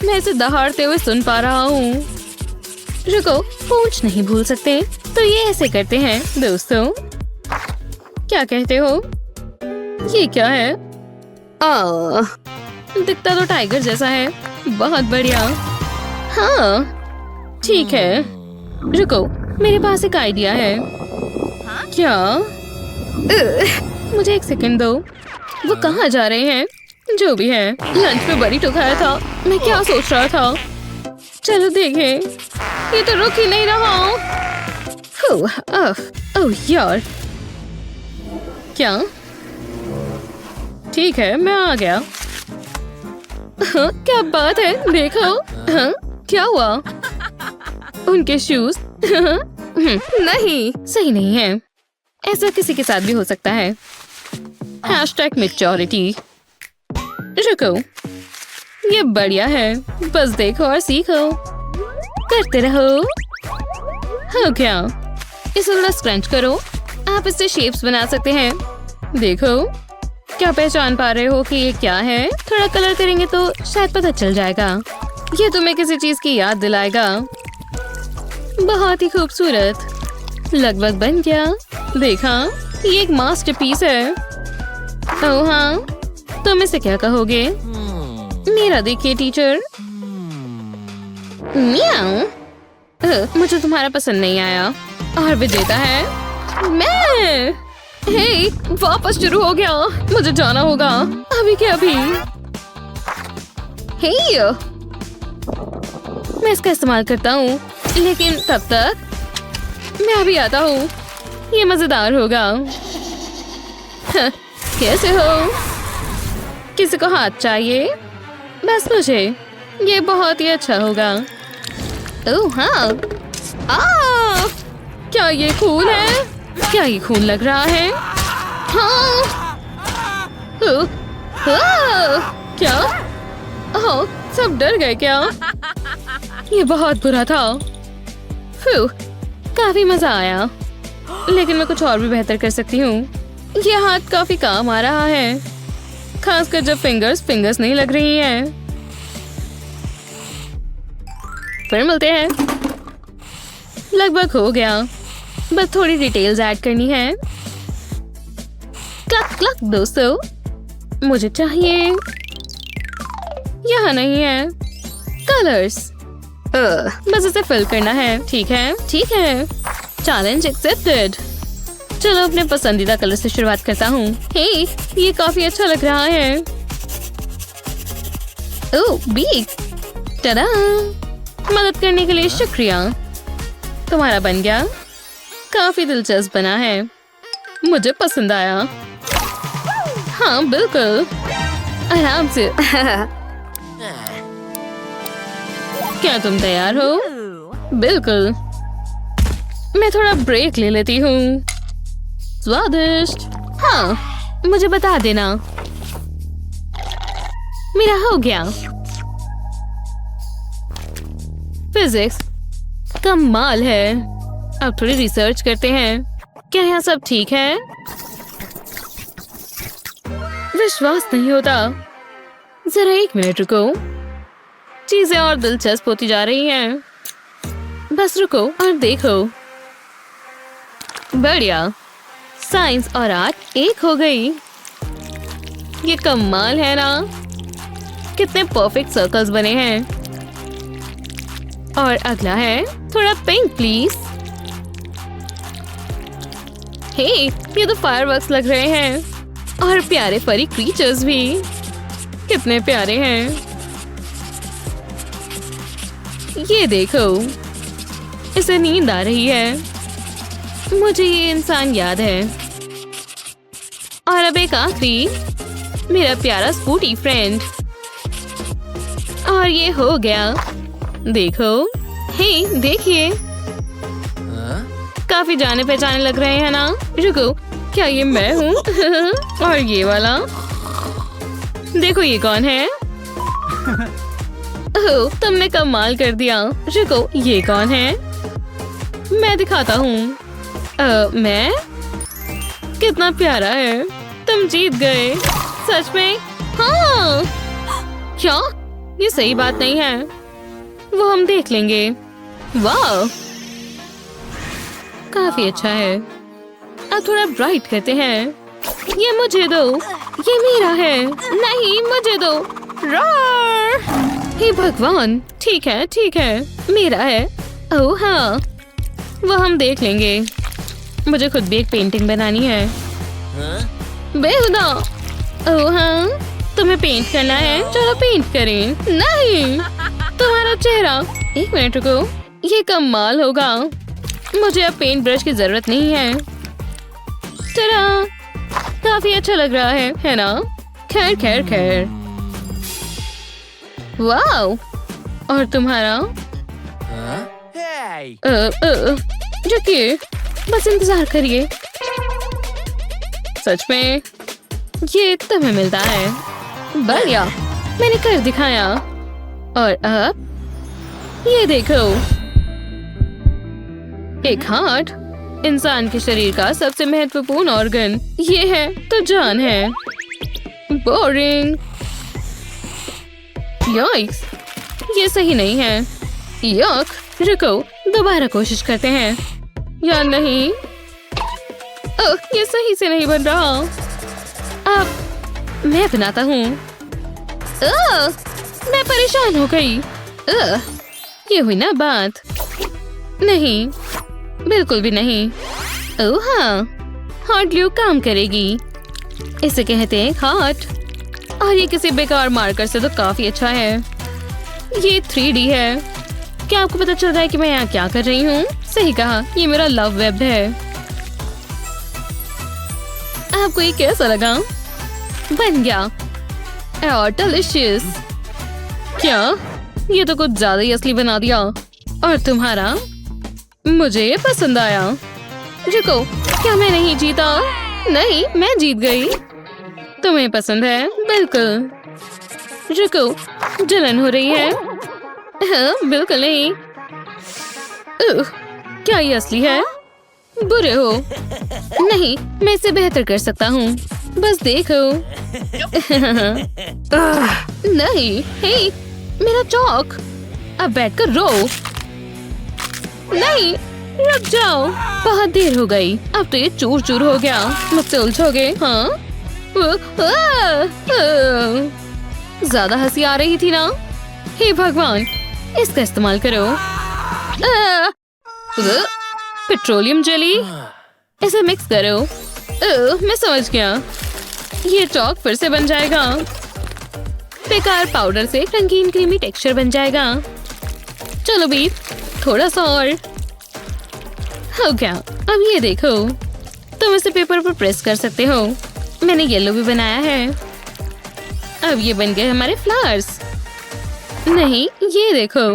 मैं इसे दहाड़ते हुए सुन पा रहा हूँ। रुको, पूंछ नहीं भूल सकते, तो ये ऐसे करते हैं दोस्तों। क्या कहते हो? ये क्या है? दिखता तो टाइगर जैसा है। बहुत बढ़िया। हाँ, ठीक है। रुको, मेरे पास एक आइडिया है। क्या? मुझे एक सेकंड दो। वो कहाँ जा रहे हैं? जो भी है, लंच पे बरीटो खाया था। मैं क्या सोच रहा था? चलो देखें। ये तो रुक ही नहीं रहा। ओह यार। क्या? ठीक है, मैं आ गया। क्या बात है, देखो। क्या हुआ? उनके शूज? नहीं, सही नहीं है। ऐसा किसी के साथ भी हो सकता है। #maturity। रुको, ये बढ़िया है। बस देखो और सीखो। करते रहो। हो क्या? इसे थोड़ा स्क्रंच करो। आप इससे शेप्स बना सकते हैं। देखो, क्या पहचान पा रहे हो कि ये क्या है? थोड़ा कलर करेंगे तो शायद पता चल जाएगा। ये तुम्हें किसी चीज की याद दिलाएगा। बहुत ही खूबसूरत। लगभग बन गया। देखा, ये एक मास्टरपीस है। ओह हाँ, तुम इसे क्या कहोगे? मेरा देखिए टीचर। मियाऊ। मुझे तुम्हारा पसंद नहीं आया। और विजेता है मैं। हे, वापस शुरू हो गया। मुझे जाना होगा अभी के अभी। हे, मैं इसका इस्तेमाल करता हूँ, लेकिन तब तक मैं अभी आता हूँ। ये मजेदार होगा। कैसे हो? किसी को हाथ चाहिए? बस मुझे। ये बहुत ही अच्छा होगा। ओह हाँ। क्या ये खून है? क्या ये खून लग रहा है? हाँ। क्या? ओह, सब डर गए क्या? ये बहुत बुरा था। काफी मजा आया, लेकिन मैं कुछ और भी बेहतर कर सकती हूँ। ये हाथ काफी काम आ रहा है, खासकर जब फिंगर्स नहीं लग रही हैं। फिर मिलते हैं। लगभग हो गया, बस थोड़ी डिटेल्स ऐड करनी है। क्लक क्लक दोस्तों, मुझे चाहिए। यहाँ नहीं है। कलर्स। बस इसे फिल करना है। ठीक है, ठीक है। Challenge accepted. चलो अपने पसंदीदा कलर से शुरुआत करता हूँ। हे, ये काफी अच्छा लग रहा है। ओह, बीक। टडा। मदद करने के लिए शुक्रिया। तुम्हारा बन गया। काफी दिलचस्प बना है। मुझे पसंद आया। हाँ बिल्कुल, आराम से। क्या तुम तैयार हो? बिल्कुल। मैं थोड़ा ब्रेक ले लेती हूँ। स्वादिष्ट। हाँ, मुझे बता देना। मेरा हो गया। फिजिक्स कमाल है। अब थोड़ी रिसर्च करते हैं। क्या यहाँ सब ठीक है? विश्वास नहीं होता। जरा 1 मिनट रुको। चीजें और दिलचस्प होती जा रही हैं। बस रुको और देखो। बढ़िया, साइंस और आर्ट एक हो गई। ये कमाल है ना? कितने परफेक्ट सर्कल्स बने हैं। और अगला है थोड़ा पिंक प्लीज। हे, ये तो फायरवर्क्स लग रहे हैं। और प्यारे फरी क्रीचर्स भी कितने प्यारे हैं। ये देखो, इसे नींद आ रही है। मुझे ये इंसान याद है। और अब एक आखिरी, मेरा प्यारा स्कूटी फ्रेंड। और ये हो गया। देखो, हे देखिए, काफी जाने पहचाने लग रहे हैं ना? रुको, क्या ये मैं हूँ? और ये वाला, देखो ये कौन है? ओह, तुमने कमाल कर दिया। रुको, ये कौन है? मैं दिखाता हूँ। मैं? कितना प्यारा है। तुम जीत गए। सच में? हाँ। क्या? ये सही बात नहीं है। वो हम देख लेंगे। वाह, काफी अच्छा है। अब थोड़ा ब्राइट करते हैं। ये मुझे दो। ये मेरा है। नहीं, मुझे दो। रॉर! हे भगवान, ठीक है, ठीक है, मेरा है। ओह हाँ, वो हम देख लेंगे। मुझे खुद भी एक पेंटिंग बनानी है। बेहुदा। ओह हाँ, तुम्हें पेंट करना है? चलो पेंट करें। नहीं, तुम्हारा चेहरा। एक मिनट रुको, ये कमाल होगा। मुझे अब पेंट ब्रश की जरूरत नहीं है। टरा, काफी अच्छा लग रहा है ना? खैर खैर खैर। वाओ, और तुम्हारा? रुकिए, बस इंतजार करिए। सच में ये तुम्हें मिलता है। बढ़िया, मैंने कर दिखाया। और अब ये देखो, एक हार्ट। इंसान के शरीर का सबसे महत्वपूर्ण ऑर्गन ये है तो जान है। बोरिंग। यॉइक्स, ये सही नहीं है। यक, रुको, दोबारा कोशिश करते हैं। या नहीं? ओह, ये सही से नहीं बन रहा। अब मैं बनाता हूँ। मैं परेशान हो गई। ये हुई ना बात? नहीं, बिल्कुल भी नहीं। ओह हाँ, हॉट ग्लू काम करेगी। इसे कहते हैं हॉट। और ये किसी बेकार मार्कर से तो काफी अच्छा है। ये 3D है। क्या आपको पता चल रहा है कि मैं यहाँ क्या कर रही हूँ? सही कहा, ये मेरा लव वेब है। आपको ये कैसा लगा? बन गया। और डिलीशियस। क्या? ये तो कुछ ज्यादा ही असली बना दिया। और तुम्हारा? मुझे ये पसंद आया। रुको, क्या मैं नहीं जीता? नहीं, मैं जीत गई। तुम्हें पसंद है? बिल्कुल। रुको, जलन हो रही है। हाँ, बिल्कुल नहीं। क्या ये असली है? बुरे हो। नहीं, मैं इसे बेहतर कर सकता हूँ। बस देखो। नहीं, हे, मेरा चौक। अब बैठकर रो। नहीं, रुक जाओ। बहुत देर हो गई। अब तो ये चूर चूर हो गया। मुझसे उलझोगे? हाँ। ज्यादा हंसी आ रही थी ना? हे भगवान, इसका इस्तेमाल करो। पेट्रोलियम जेली, इसे मिक्स करो। मैं समझ गया। ये चौक फिर से बन जाएगा। बेकार पाउडर से रंगीन क्रीमी टेक्सचर बन जाएगा। चलो भी, थोड़ा सा और। हो गया। अब ये देखो, तुम इसे पेपर पर प्रेस कर सकते हो। मैंने येलो भी बनाया है। अब ये बन गए हमारे फ्लावर्स। नहीं, ये देखो।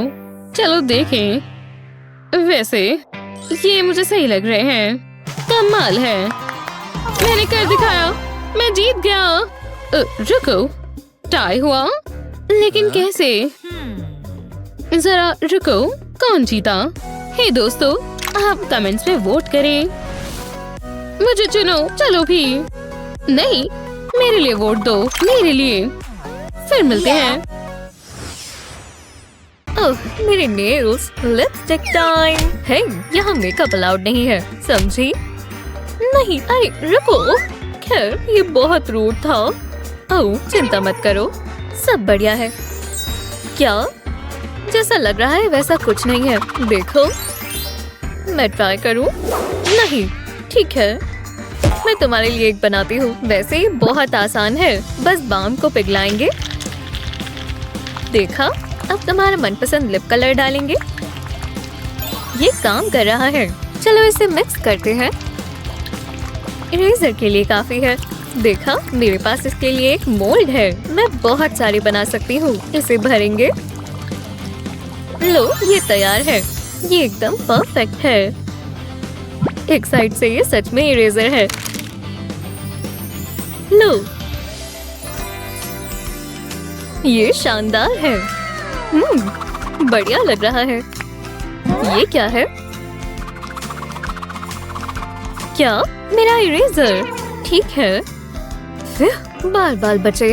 चलो देखें। वैसे ये मुझे सही लग रहे हैं। कमाल है। मैंने कर दिखाया। मैं जीत गया। रुको, टाई हुआ? लेकिन कैसे? जरा रुको, कौन जीता? हे दोस्तों, आप कमेंट्स में वोट करें। मुझे चुनो। चलो भी। नहीं, मेरे लिए वोट दो। मेरे लिए। फिर मिलते हैं। ओह, मेरे नेल्स। Lipstick time. हे, यहाँ मेकअप अलाउड नहीं है, समझी? नहीं, अरे रुको। खैर, ये बहुत रूड था। ओह, चिंता मत करो, सब बढ़िया है। क्या? जैसा लग रहा है वैसा कुछ नहीं है। देखो, मैं ट्राई करूं? नहीं, ठीक है, मैं तुम्हारे लिए एक बनाती हूँ। वैसे ही बहुत आसान है, बस बाम को पिघलाएंगे। देखा, अब तुम्हारा मनपसंद लिप कलर डालेंगे। ये काम कर रहा है। चलो इसे मिक्स करते हैं। इरेजर के लिए काफी है। देखा, मेरे पास इसके लिए एक मोल्ड है। मैं बहुत सारे बना सकती हूँ। इसे भरेंगे। लो, ये तैयार है। ये एकदम परफेक्ट है। एक साइड से ये सच में इरेजर है। लो, ये शानदार है। बढ़िया लग रहा है। ये क्या है? क्या? मेरा इरेजर। ठीक है, बाल बाल बचे।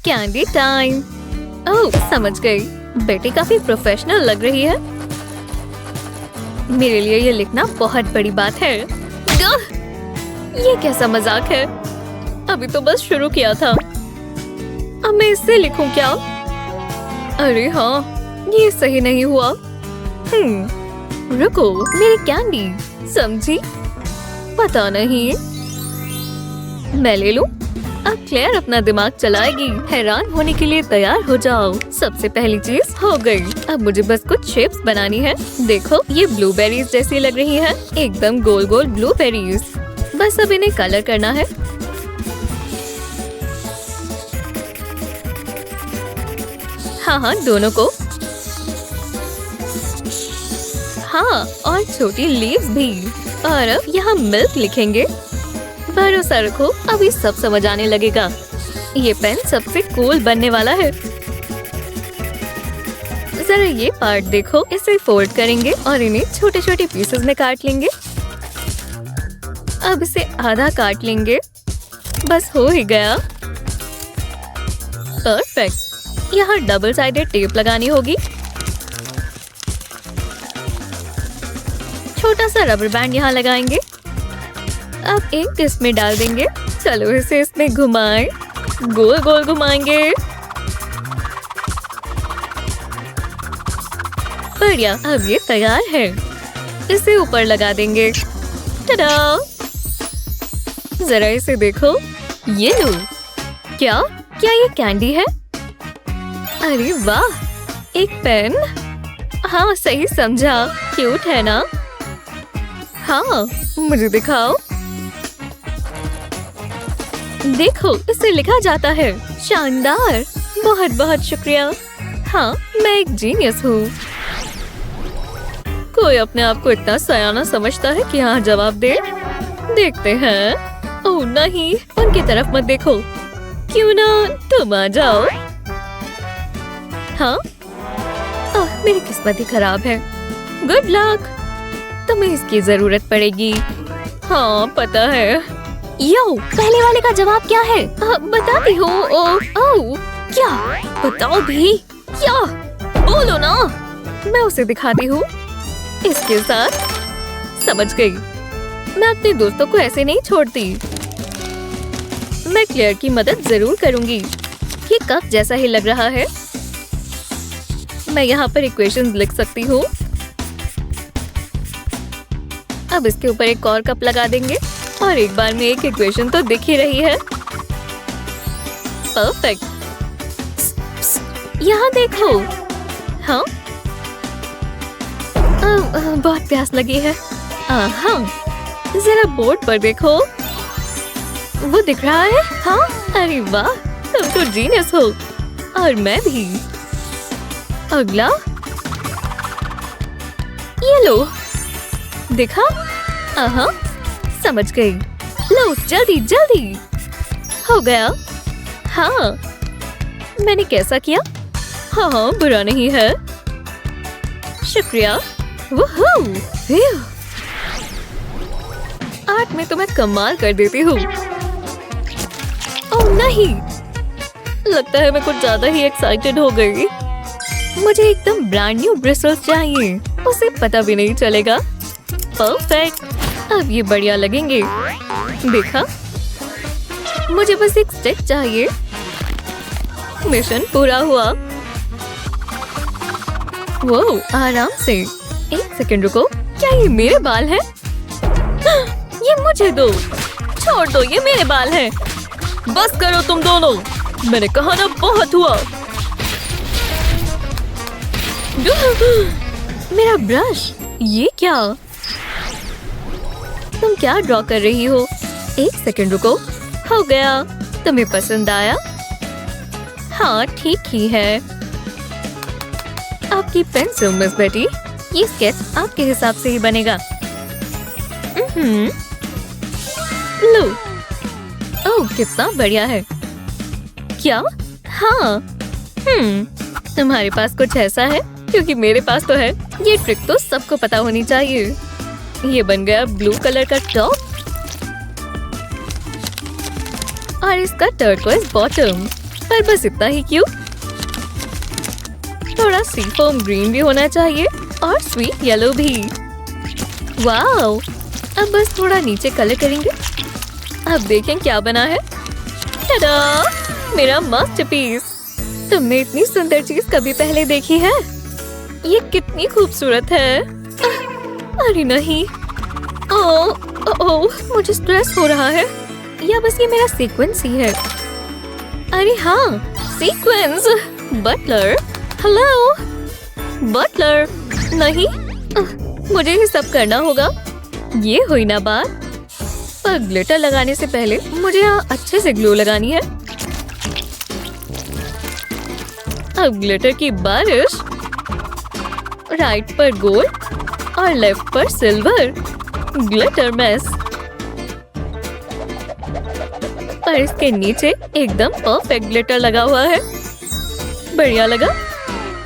Candy time. ओह, समझ गई। बेटी काफी प्रोफेशनल लग रही है। मेरे लिए ये लिखना बहुत बड़ी बात है। ये कैसा मजाक है? अभी तो बस शुरू किया था। अब मैं इससे लिखूं क्या? अरे हाँ, ये सही नहीं हुआ। रुको, मेरी कैंडी। समझी? पता नहीं। मैं ले लूं? अब क्लेयर अपना दिमाग चलाएगी। हैरान होने के लिए तैयार हो जाओ। सबसे पहली चीज हो गई। अब मुझे बस कुछ शेप्स बनानी है। देखो, ये ब्लूबेरीज जैसी लग रही है। एकदम गोल गोल ब्लूबेरीज। बस अब इन्हें कलर करना है। हाँ, दोनों को। हाँ, और छोटी लीव्स भी। और अब यहाँ मिल्क लिखेंगे। भरोसा रखो, अभी सब समझ आने लगेगा। ये पेन सबसे कूल बनने वाला है। जरा ये पार्ट देखो। इसे फोल्ड करेंगे और इन्हें छोटे छोटे पीसेस में काट लेंगे। अब इसे आधा काट लेंगे। बस हो ही गया। परफेक्ट। यहाँ डबल साइडेड टेप लगानी होगी। छोटा सा रबर बैंड यहाँ लगाएंगे। अब एक इसमें डाल देंगे। चलो इसे इसमें घुमाएं। गोल गोल घुमाएंगे। बढ़िया, अब ये तैयार है। इसे ऊपर लगा देंगे। टडा! जरा इसे देखो। ये लो। क्या ये कैंडी है? अरे वाह, एक पेन। हाँ, सही समझा। क्यूट है ना? हाँ, मुझे दिखाओ। देखो, इसे लिखा जाता है। शानदार, बहुत बहुत शुक्रिया। हाँ, मैं एक जीनियस हूँ। कोई अपने आप को इतना सयाना समझता है कि हाँ जवाब दे। देखते हैं। ओह नहीं, उनकी तरफ मत देखो। क्यों ना तुम आ जाओ। हाँ, मेरी किस्मत ही खराब है। गुड लक, तुम्हें इसकी जरूरत पड़ेगी। हाँ, पता है। यो, पहले वाले का जवाब क्या है? बताती हूँ। ओह, क्या? बताओ भी। क्या? बोलो ना। मैं उसे दिखाती हूँ। इसके साथ। समझ गई। मैं अपने दोस्तों को ऐसे नहीं छोड़ती। मैं क्लेयर की मदद जरूर करूंगी। ये कप जैसा ही लग रहा है। मैं यहाँ पर इक्वेशंस लिख सकती हूँ। अब इसके ऊपर एक और कप लगा देंगे और एक बार में एक इक्वेशन तो दिख ही रही है। परफेक्ट। यहाँ देखो। हाँ, बहुत प्यास लगी है। हाँ, जरा बोर्ड पर देखो। वो दिख रहा है। हाँ, अरे वाह, तुम तो जीनियस हो। और मैं भी। अगला। ये लो। देखा? समझ गई। लो, जल्दी जल्दी। हो गया। हाँ, मैंने कैसा किया? हाँ, बुरा नहीं है। शुक्रिया। आर्ट में तो मैं कमाल कर देती हूँ। ओह नहीं, लगता है मैं कुछ ज्यादा ही एक्साइटेड हो गई। मुझे एकदम ब्रांड न्यू ब्रिसल्स चाहिए। उसे पता भी नहीं चलेगा। परफेक्ट, अब ये बढ़िया लगेंगे। देखा, मुझे बस एक स्टिक चाहिए। मिशन पूरा हुआ। वो आराम से। एक सेकंड रुको, क्या ये मेरे बाल हैं? ये मुझे दो, छोड़ दो, ये मेरे बाल हैं। बस करो तुम दोनों, मैंने कहा ना बहुत हुआ। मेरा ब्रश, ये क्या? तुम क्या ड्रॉ कर रही हो? एक सेकंड रुको, हो गया। तुम्हें पसंद आया? हाँ, ठीक ही है। आपकी पेंसिल मिस बेटी, ये स्केच आपके हिसाब से ही बनेगा। लो, ओह कितना बढ़िया है। क्या? हाँ। तुम्हारे पास कुछ ऐसा है? क्योंकि मेरे पास तो है। ये ट्रिक तो सबको पता होनी चाहिए। ये बन गया ब्लू कलर का टॉप और इसका टर्कोइज बॉटम। पर बस इतना ही क्यों? थोड़ा सी फोम ग्रीन भी होना चाहिए और स्वीट येलो भी। वाओ, अब बस थोड़ा नीचे कलर करेंगे। अब देखें क्या बना है। टाडा, मेरा मास्टरपीस। तुमने इतनी सुंदर चीज कभी पहले देखी है? ये कितनी खूबसूरत है। अरे नहीं, ओह, मुझे स्ट्रेस हो रहा है। या बस ये मेरा सीक्वेंस ही है। अरे हाँ, सीक्वेंस। Buttler, hello Buttler. नहीं, मुझे ये सब करना होगा। ये हुई ना बात। पर ग्लिटर लगाने से पहले मुझे यहाँ अच्छे से ग्लू लगानी है। अब ग्लिटर की बारिश। राइट पर गोल्ड और लेफ्ट पर सिल्वर। Glitter mess. और इसके नीचे एकदम परफेक्ट ग्लिटर लगा हुआ है। बढ़िया लगा।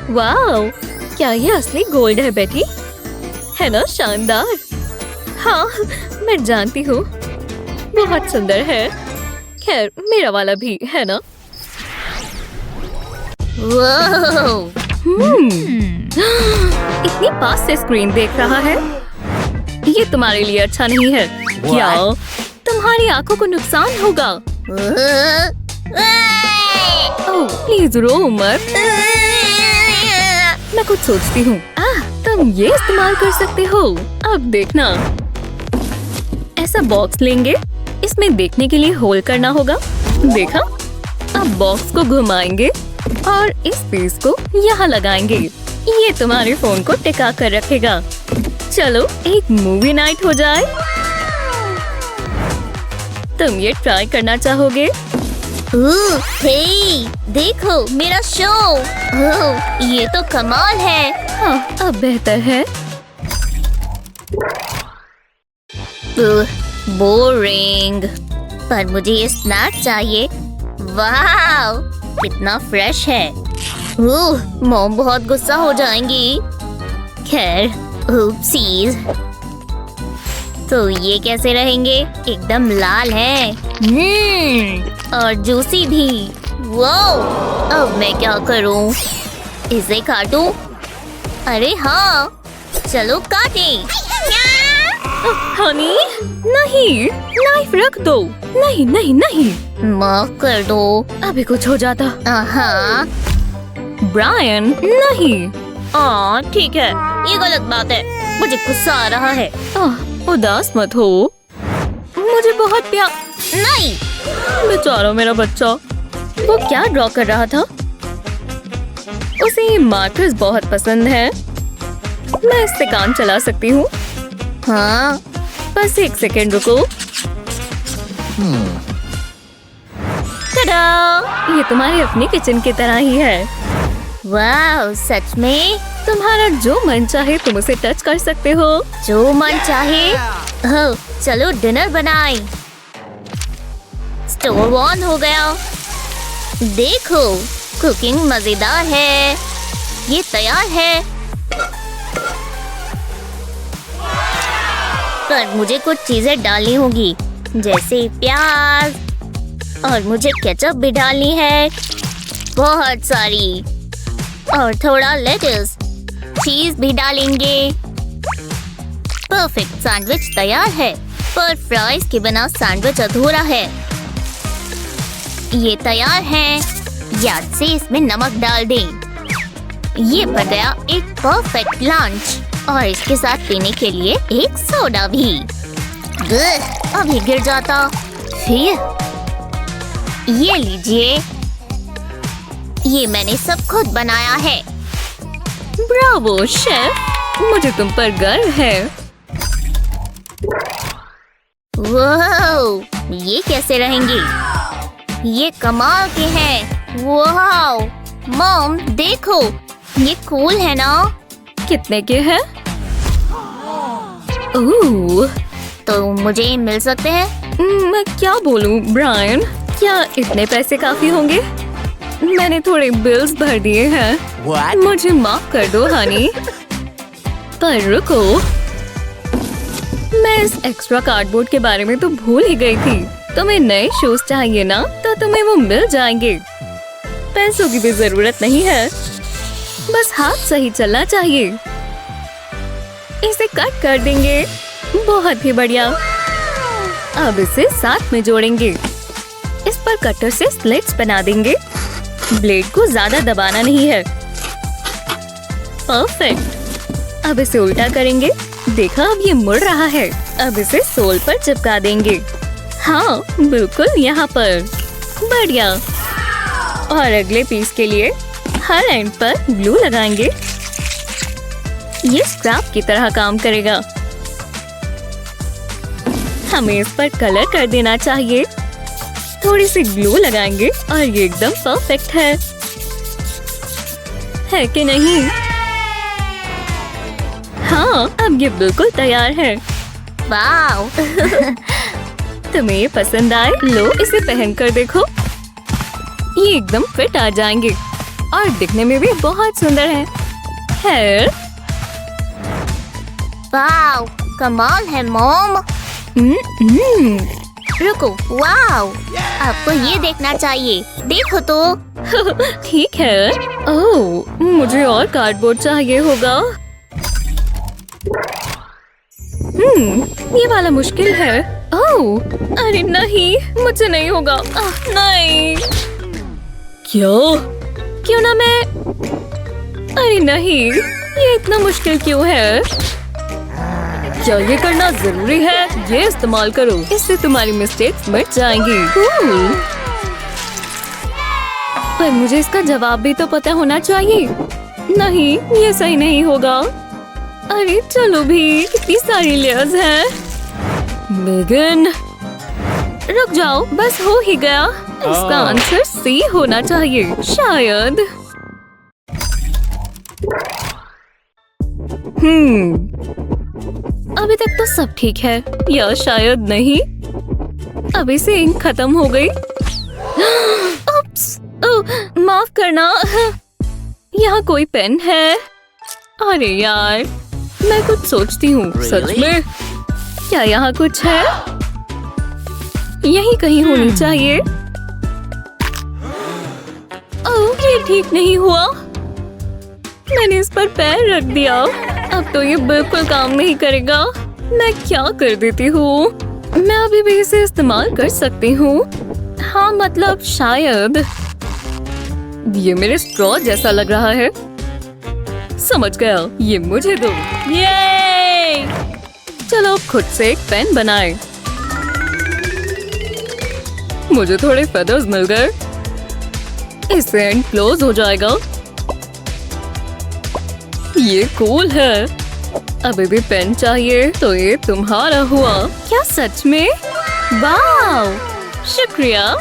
वाओ, क्या ये असली गोल्ड है बेटी? है ना शानदार? हाँ, मैं जानती हूँ, बहुत सुंदर है। खैर, मेरा वाला भी है ना। इतनी पास से स्क्रीन देख रहा है। ये तुम्हारे लिए अच्छा नहीं है। क्या? तुम्हारी आंखों को नुकसान होगा। ओह, प्लीज रो मत। मैं कुछ सोचती हूँ। तुम ये इस्तेमाल कर सकते हो। अब देखना, ऐसा बॉक्स लेंगे, इसमें देखने के लिए होल करना होगा। देखा? अब बॉक्स को घुमाएंगे और इस पीस को यहाँ लगाएंगे। ये तुम्हारे फोन को टिका कर रखेगा। चलो एक मूवी नाइट हो जाए। तुम ये ट्राई करना चाहोगे? हे, देखो मेरा शो। ये तो कमाल है। हाँ, अब बेहतर है। बोरिंग, पर मुझे ये स्नैक चाहिए। वाह, कितना फ्रेश है। मॉम बहुत गुस्सा हो जाएंगी। खैर, ओप्सीज। तो ये कैसे रहेंगे? एकदम लाल है। और जूसी भी। वाओ, अब मैं क्या करूं? इसे काटूं? अरे हाँ, चलो काटें। हनी, नहीं, नाइफ रख दो। नहीं नहीं नहीं, माफ कर दो। अभी कुछ हो जाता। हाँ, ब्रायन, नहीं। ठीक है, ये गलत बात है। मुझे गुस्सा आ रहा है। उदास मत हो, मुझे बहुत प्यार। नहीं, बेचारा मेरा बच्चा। वो क्या ड्रॉ कर रहा था? उसे ये मार्कर्स बहुत पसंद है। मैं इससे काम चला सकती हूँ। हाँ, बस एक सेकेंड रुको। टाडा! ये तुम्हारी अपनी किचन की तरह ही है। वाह, सच में? तुम्हारा जो मन चाहे तुम उसे टच कर सकते हो। जो मन चाहे। चलो डिनर बनाएं। स्टोव ऑन हो गया। देखो, कुकिंग मजेदार है। ये तैयार है। पर मुझे कुछ चीजें डालनी होगी, जैसे प्याज, और मुझे केचप भी डालनी है, बहुत सारी, और थोड़ा लेटस। चीज भी डालेंगे। परफेक्ट सैंडविच तैयार है, पर फ्राइज के बिना सैंडविच अधूरा है। ये तैयार है। याद से इसमें नमक डाल दें। ये बन गया एक परफेक्ट लंच। और इसके साथ पीने के लिए एक सोडा भी। अभी गिर जाता। फिर ये लीजिए, ये मैंने सब खुद बनाया है। ब्रावो शेफ, मुझे तुम पर गर्व है। वाह, ये कैसे रहेंगी? ये कमाल के हैं। वाह मॉम, देखो ये कूल है ना? कितने के हैं? ओह, तो मुझे मिल सकते हैं? मैं क्या बोलूं ब्रायन, क्या इतने पैसे काफी होंगे? मैंने थोड़े बिल्स भर दिए हैं। मुझे माफ कर दो हनी। पर रुको, मैं इस एक्स्ट्रा कार्डबोर्ड के बारे में तो भूल ही गई थी। तुम्हें नए शूज चाहिए ना, तो तुम्हें वो मिल जाएंगे। पैसों की भी जरूरत नहीं है, बस हाथ सही चलना चाहिए। इसे कट कर देंगे। बहुत ही बढ़िया। अब इसे साथ में जोड़ेंगे। इस पर कटर से स्लिट्स बना देंगे। ब्लेड को ज्यादा दबाना नहीं है। परफेक्ट। अब इसे उल्टा करेंगे। देखा, अब ये मुड़ रहा है। अब इसे सोल पर चिपका देंगे। हाँ, बिल्कुल यहाँ पर। बढ़िया। और अगले पीस के लिए हर एंड पर ग्लू लगाएंगे। ये स्क्रैप की तरह काम करेगा। हमें इस पर कलर कर देना चाहिए। थोड़ी सी ग्लू लगाएंगे और ये एकदम परफेक्ट है कि नहीं? हाँ, अब ये बिल्कुल तैयार है। वाव तुम्हें ये पसंद आए? लो, इसे पहन कर देखो। ये एकदम फिट आ जाएंगे और दिखने में भी बहुत सुंदर है। वाव, कमाल है मॉम। रुको, वाव, आपको ये देखना चाहिए। देखो तो। ठीक है। ओह, मुझे और कार्डबोर्ड चाहिए होगा। ये वाला मुश्किल है। ओह, अरे नहीं, मुझे नहीं होगा। नहीं। क्यों ना मैं? अरे नहीं, ये इतना मुश्किल क्यों है? क्या ये करना जरूरी है? ये इस्तेमाल करो, इससे तुम्हारी मिस्टेक्स मिट जाएंगी। पर मुझे इसका जवाब भी तो पता होना चाहिए। नहीं, ये सही नहीं होगा। अरे चलो भी, कितनी सारी लेयर्स हैं। मेगन, रुक जाओ, बस हो ही गया। इसका आंसर सी होना चाहिए, शायद। अभी तक तो सब ठीक है, या शायद नहीं। अभी से इंक खत्म हो गई। माफ करना, यहाँ कोई पेन है? अरे यार, मैं कुछ सोचती हूँ। सच में? क्या यहाँ कुछ है? यहीं कहीं होनी चाहिए। ओह, ये ठीक नहीं हुआ। मैंने इस पर पैर रख दिया। अब तो ये बिल्कुल काम नहीं करेगा। मैं क्या कर देती हूँ? मैं अभी भी इसे इस्तेमाल कर सकती हूँ। हाँ, मतलब शायद। ये मेरे स्ट्रॉ जैसा लग रहा है। समझ गया, ये मुझे दो। ये! चलो खुद से एक पेन बनाए। मुझे थोड़े फेदर्स मिल गए। इससे एंड क्लोज हो जाएगा। ये कूल है। अभी भी पेन चाहिए, तो ये तुम्हारा हुआ। क्या सच में? वाव, शुक्रिया।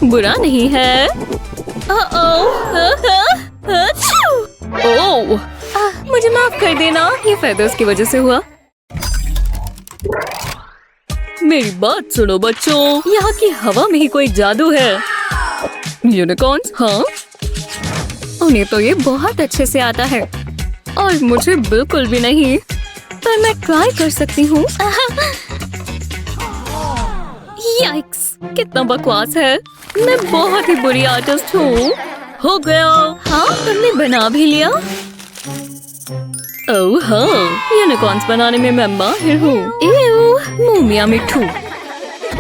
बुरा नहीं है। ओह, मुझे माफ कर देना, ये फेदर्स की वजह से हुआ। मेरी बात सुनो बच्चों, यहाँ की हवा में ही कोई जादू है। यूनिकॉर्न्स? हाँ, उन्हें तो ये बहुत अच्छे से आता है और मुझे बिल्कुल भी नहीं। पर मैं ट्राई कर सकती हूँ। याइक्स, कितना बकवास है। मैं बहुत ही बुरी आर्टिस्ट हूँ। हो गया। हाँ, तुमने बना भी लिया। ओह हाँ, यूनिकॉर्न्स बनाने में मैं माहिर हूँ। एव, मोमिया मिट्ठू,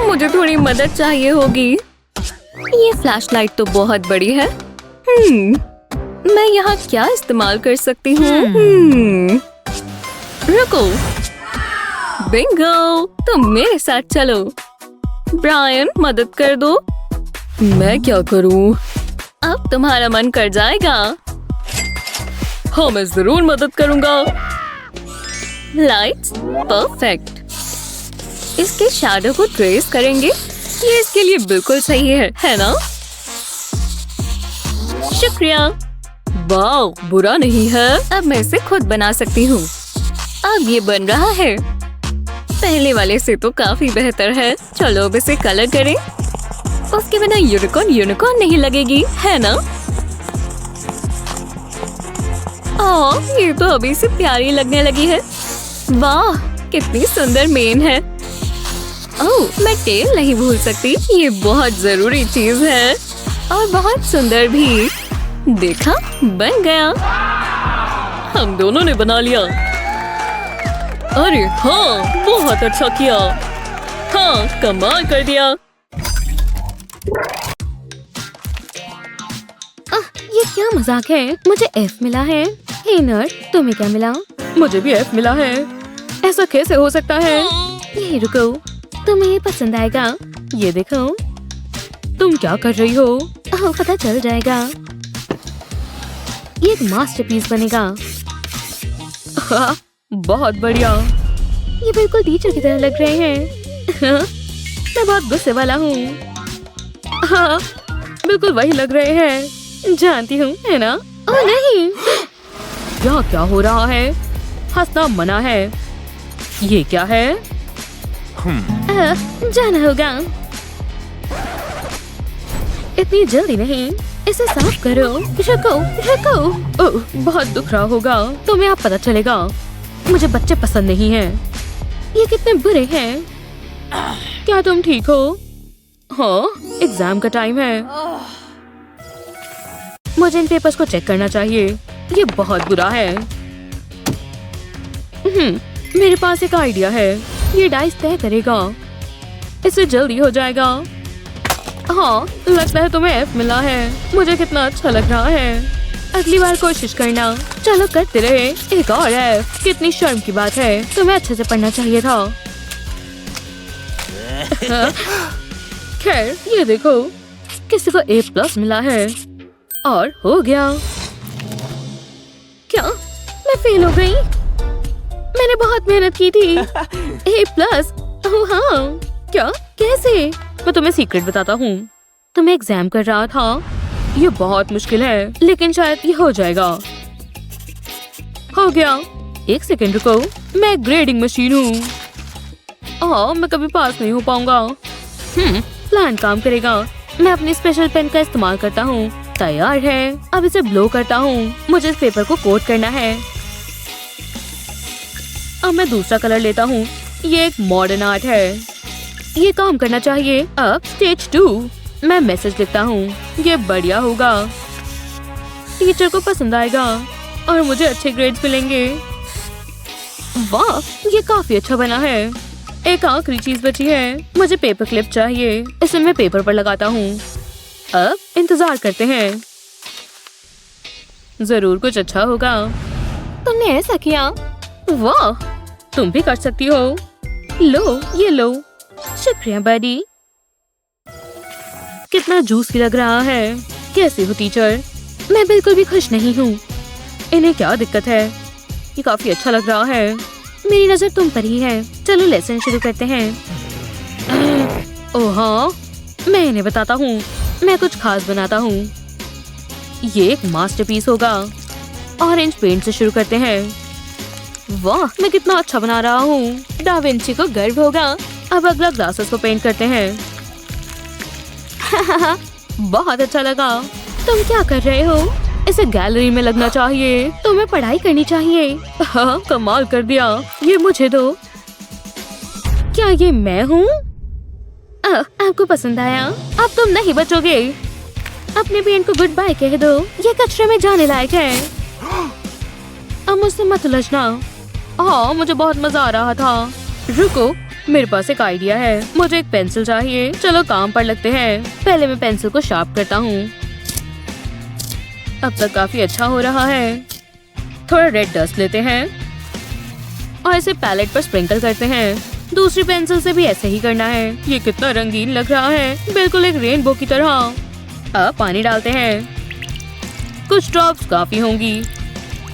मुझे थोड़ी मदद चाहिए होगी। ये फ्लैशलाइट तो बहुत बड़ी है। मैं यहाँ क्या इस्तेमाल कर सकती हूँ? रुको, बिंगो, तुम मेरे साथ चलो। ब्रायन, मदद कर दो। मैं क्या करूँ? अब तुम्हारा मन कर जाएगा। हाँ, मैं जरूर मदद करूंगा। Lights perfect. इसके शैडो को ट्रेस करेंगे। ये इसके लिए बिल्कुल सही है ना? शुक्रिया। वाह, बुरा नहीं है। अब मैं इसे खुद बना सकती हूँ। अब ये बन रहा है। पहले वाले से तो काफी बेहतर है। चलो अब इसे कलर करें। उसके बिना यूनिकॉर्न नहीं लगेगी, है ना? ओह, ये तो अभी से प्यारी लगने लगी है। वाह, कितनी सुंदर मेन है। ओह, मैं टेल नहीं भूल सकती। ये बहुत जरूरी चीज है और बहुत सुंदर भी। देखा, बन गया। हम दोनों ने बना लिया। अरे हाँ, बहुत अच्छा किया। हाँ, कमाल कर दिया। ये क्या मजाक है? मुझे F मिला है। हे नर्ड, तुम्हें क्या मिला? मुझे भी F मिला है। ऐसा कैसे हो सकता है? यही रुको, तुम्हें ये पसंद आएगा। ये देखो। तुम क्या कर रही हो? ओह, पता चल जाएगा। ये एक मास्टरपीस बनेगा। हाँ, बहुत बढ़िया। ये बिल्कुल टीचर की तरह लग रहे हैं। मैं बहुत गुस्से वाला हूँ। हाँ, बिल्कुल वही लग रहे हैं। जानती हूँ, है ना? ओह नहीं, क्या हो रहा है? हंसना मना है। ये क्या है? जाना होगा। इतनी जल्दी नहीं, इसे साफ करो। रुको। ओह, बहुत दुख रहा होगा। तुम्हें अब पता चलेगा। मुझे बच्चे पसंद नहीं हैं। ये कितने बुरे हैं। क्या तुम ठीक हो? हाँ, एग्जाम का टाइम है। मुझे इन पेपर्स को चेक करना चाहिए। ये बहुत बुरा है। मेरे पास एक आइडिया है। ये डाइस तय करेगा। इससे जल्दी हो जाएगा। हाँ, लगता है तुम्हें F मिला है। मुझे कितना अच्छा लग रहा है। अगली बार कोशिश करना। चलो करते रहे। एक और F। कितनी शर्म की बात है। तुम्हें अच्छे से पढ़ना चाहिए था। खैर, ये देखो, किसी को A+ मिला है। और हो गया। क्या मैं फेल हो गई? मैंने बहुत मेहनत की थी। A+? ओह हाँ, क्या? कैसे? मैं तुम्हें सीक्रेट बताता हूँ। तुम्हें एग्जाम कर रहा था। ये बहुत मुश्किल है, लेकिन शायद ये हो जाएगा। हो गया। एक सेकंड रुको, मैं ग्रेडिंग मशीन हूँ। मैं कभी पास नहीं हो पाऊंगा। प्लान काम करेगा। मैं अपनी स्पेशल पेन का इस्तेमाल करता हूँ। तैयार है। अब इसे ब्लो करता हूँ। मुझे इस पेपर को कोट करना है। अब मैं दूसरा कलर लेता हूँ। ये एक मॉडर्न आर्ट है। ये काम करना चाहिए। अब स्टेज 2। मैं मैसेज लिखता हूँ। ये बढ़िया होगा। टीचर को पसंद आएगा और मुझे अच्छे ग्रेड्स मिलेंगे। वाह, ये काफी अच्छा बना है। एक आखिरी चीज बची है। मुझे पेपर क्लिप चाहिए। इसे मैं पेपर पर लगाता हूँ। अब इंतजार करते हैं। जरूर कुछ अच्छा होगा। तुमने ऐसा किया? वाह, तुम भी कर सकती हो। लो, ये लो। शुक्रिया बडी। कितना जूसी लग रहा है। कैसी हो टीचर? मैं बिल्कुल भी खुश नहीं हूँ। इन्हें क्या दिक्कत है? ये काफी अच्छा लग रहा है। मेरी नजर तुम पर ही है। चलो लेसन शुरू करते हैं। ओह हाँ, मैं इन्हें बताता हूँ। मैं कुछ खास बनाता हूँ। ये एक मास्टरपीस होगा। ऑरेंज पेंट से शुरू करते हैं। वाह, मैं कितना अच्छा बना रहा हूँ। डा विंची को गर्व होगा। अब अगला ग्लासेस को पेंट करते हैं। बहुत अच्छा लगा। तुम क्या कर रहे हो? इसे गैलरी में लगना चाहिए। तुम्हें पढ़ाई करनी चाहिए। हाँ, कमाल कर दिया। ये मुझे दो। क्या ये मैं हूँ? आपको पसंद आया? अब तुम नहीं बचोगे। अपने पेंट को गुड बाय कह दो। ये कचरे में जाने लायक है। अब मुझसे मत उलझना। हाँ, मुझे बहुत मजा आ रहा था। रुको, मेरे पास एक आइडिया है। मुझे एक पेंसिल चाहिए। चलो काम पर लगते हैं। पहले मैं पेंसिल को शार्प करता हूँ। अब तक काफी अच्छा हो रहा है। थोड़ा रेड डस्ट लेते हैं और इसे पैलेट पर स्प्रिंकल करते हैं। दूसरी पेंसिल से भी ऐसे ही करना है। ये कितना रंगीन लग रहा है, बिल्कुल एक रेनबो की तरह। अब पानी डालते हैं। कुछ ड्रॉप्स काफी होंगी।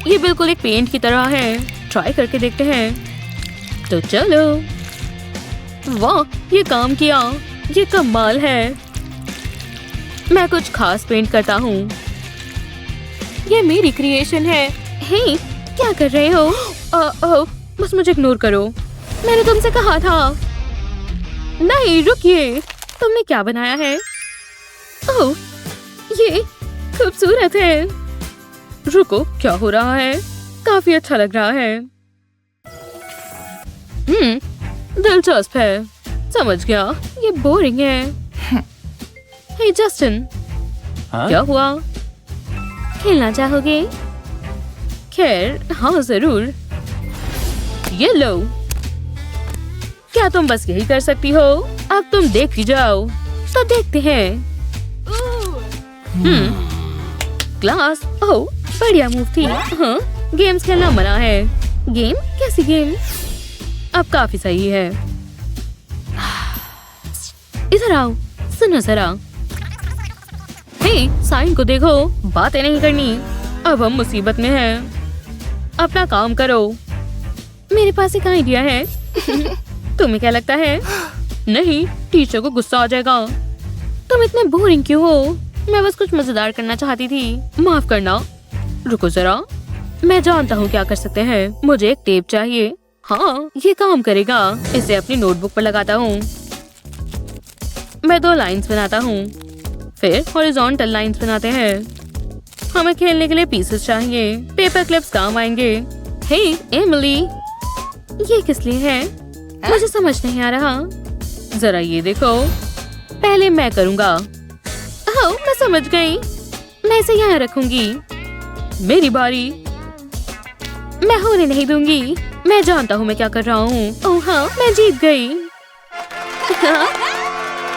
ये बिल्कुल एक पेंट की तरह है। ट्राई करके देखते हैं। तो चलो। वाह, ये काम किया। ये कमाल है। मैं कुछ खास पेंट करता हूँ। ये मेरी क्रिएशन है। हे, क्या कर रहे हो? बस मुझे इग्नोर करो। मैंने तुमसे कहा था। नहीं, रुकिए। तुमने क्या बनाया है? ओह, ये खूबसूरत है। रुको, क्या हो रहा है? काफी अच्छा लग रहा है। दिलचस्प है। समझ गया। ये बोरिंग है। हे जस्टिन, क्या हुआ? खेलना चाहोगे? खैर, हाँ जरूर। ये लो। क्या तुम बस यही कर सकती हो? अब तुम देख ही जाओ। तो देखते हैं। क्लास। ओह, बढ़िया मूव थी। हाँ, गेम्स खेलना मना है। गेम? कैसी गेम? अब काफी सही है। इधर आओ, सुनो जरा। हे, साइन को देखो। बातें नहीं करनी। अब हम मुसीबत में हैं। अपना काम करो। मेरे पास एक आइडिया है। तुम्हें क्या लगता है? नहीं, टीचर को गुस्सा आ जाएगा। तुम इतने बोरिंग क्यों हो? मैं बस कुछ मजेदार करना चाहती थी। माफ करना। रुको जरा, मैं जानता हूँ क्या कर सकते हैं। मुझे एक टेप चाहिए। हाँ, ये काम करेगा। इसे अपनी नोटबुक पर लगाता हूँ। मैं 2 लाइंस बनाता हूँ। फिर हॉरिजॉन्टल लाइंस बनाते हैं। हमें खेलने के लिए पीसेस चाहिए। पेपर क्लिप्स काम आएंगे। हे एमिली, ये किस लिए है? मुझे समझ नहीं आ रहा। जरा ये देखो। पहले मैं करूँगा। ओह, मैं समझ गई। मैं इसे यहाँ रखूंगी। मेरी बारी। मैं होने नहीं दूंगी। मैं जानता हूँ मैं क्या कर रहा हूँ। ओह हाँ, मैं जीत गई।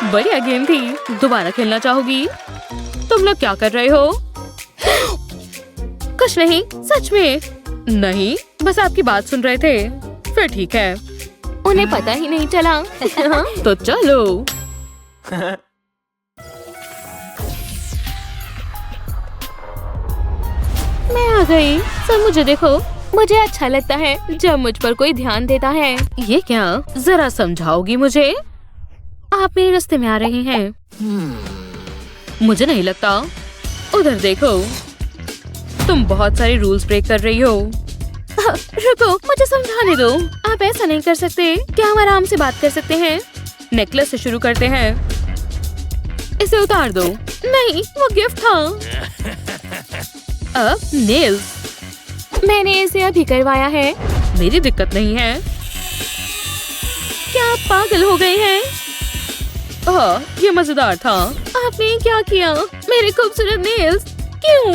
बढ़िया गेम थी। दोबारा खेलना चाहोगी? तुम लोग क्या कर रहे हो? कुछ नहीं, सच में नहीं, बस आपकी बात सुन रहे थे। फिर ठीक है। उन्हें पता ही नहीं चला। तो चलो। मैं आ गई। सब मुझे देखो। मुझे अच्छा लगता है जब मुझ पर कोई ध्यान देता है। ये क्या? जरा समझाओगी मुझे? आप मेरे रास्ते में आ रहे हैं। मुझे नहीं लगता। उधर देखो। तुम बहुत सारे रूल्स ब्रेक कर रही हो। रुको, मुझे समझाने दो। आप ऐसा नहीं कर सकते। क्या हम आराम से बात कर सकते हैं? नेकलेस से शुरू करते हैं। इसे उतार दो। नहीं, वो गिफ्ट था। अब नेल्स। मैंने इसे अभी करवाया है। मेरी दिक्कत नहीं है। क्या आप पागल हो गए हैं? ये मजेदार था। आपने क्या किया? मेरे खूबसूरत नेल्स। क्यों?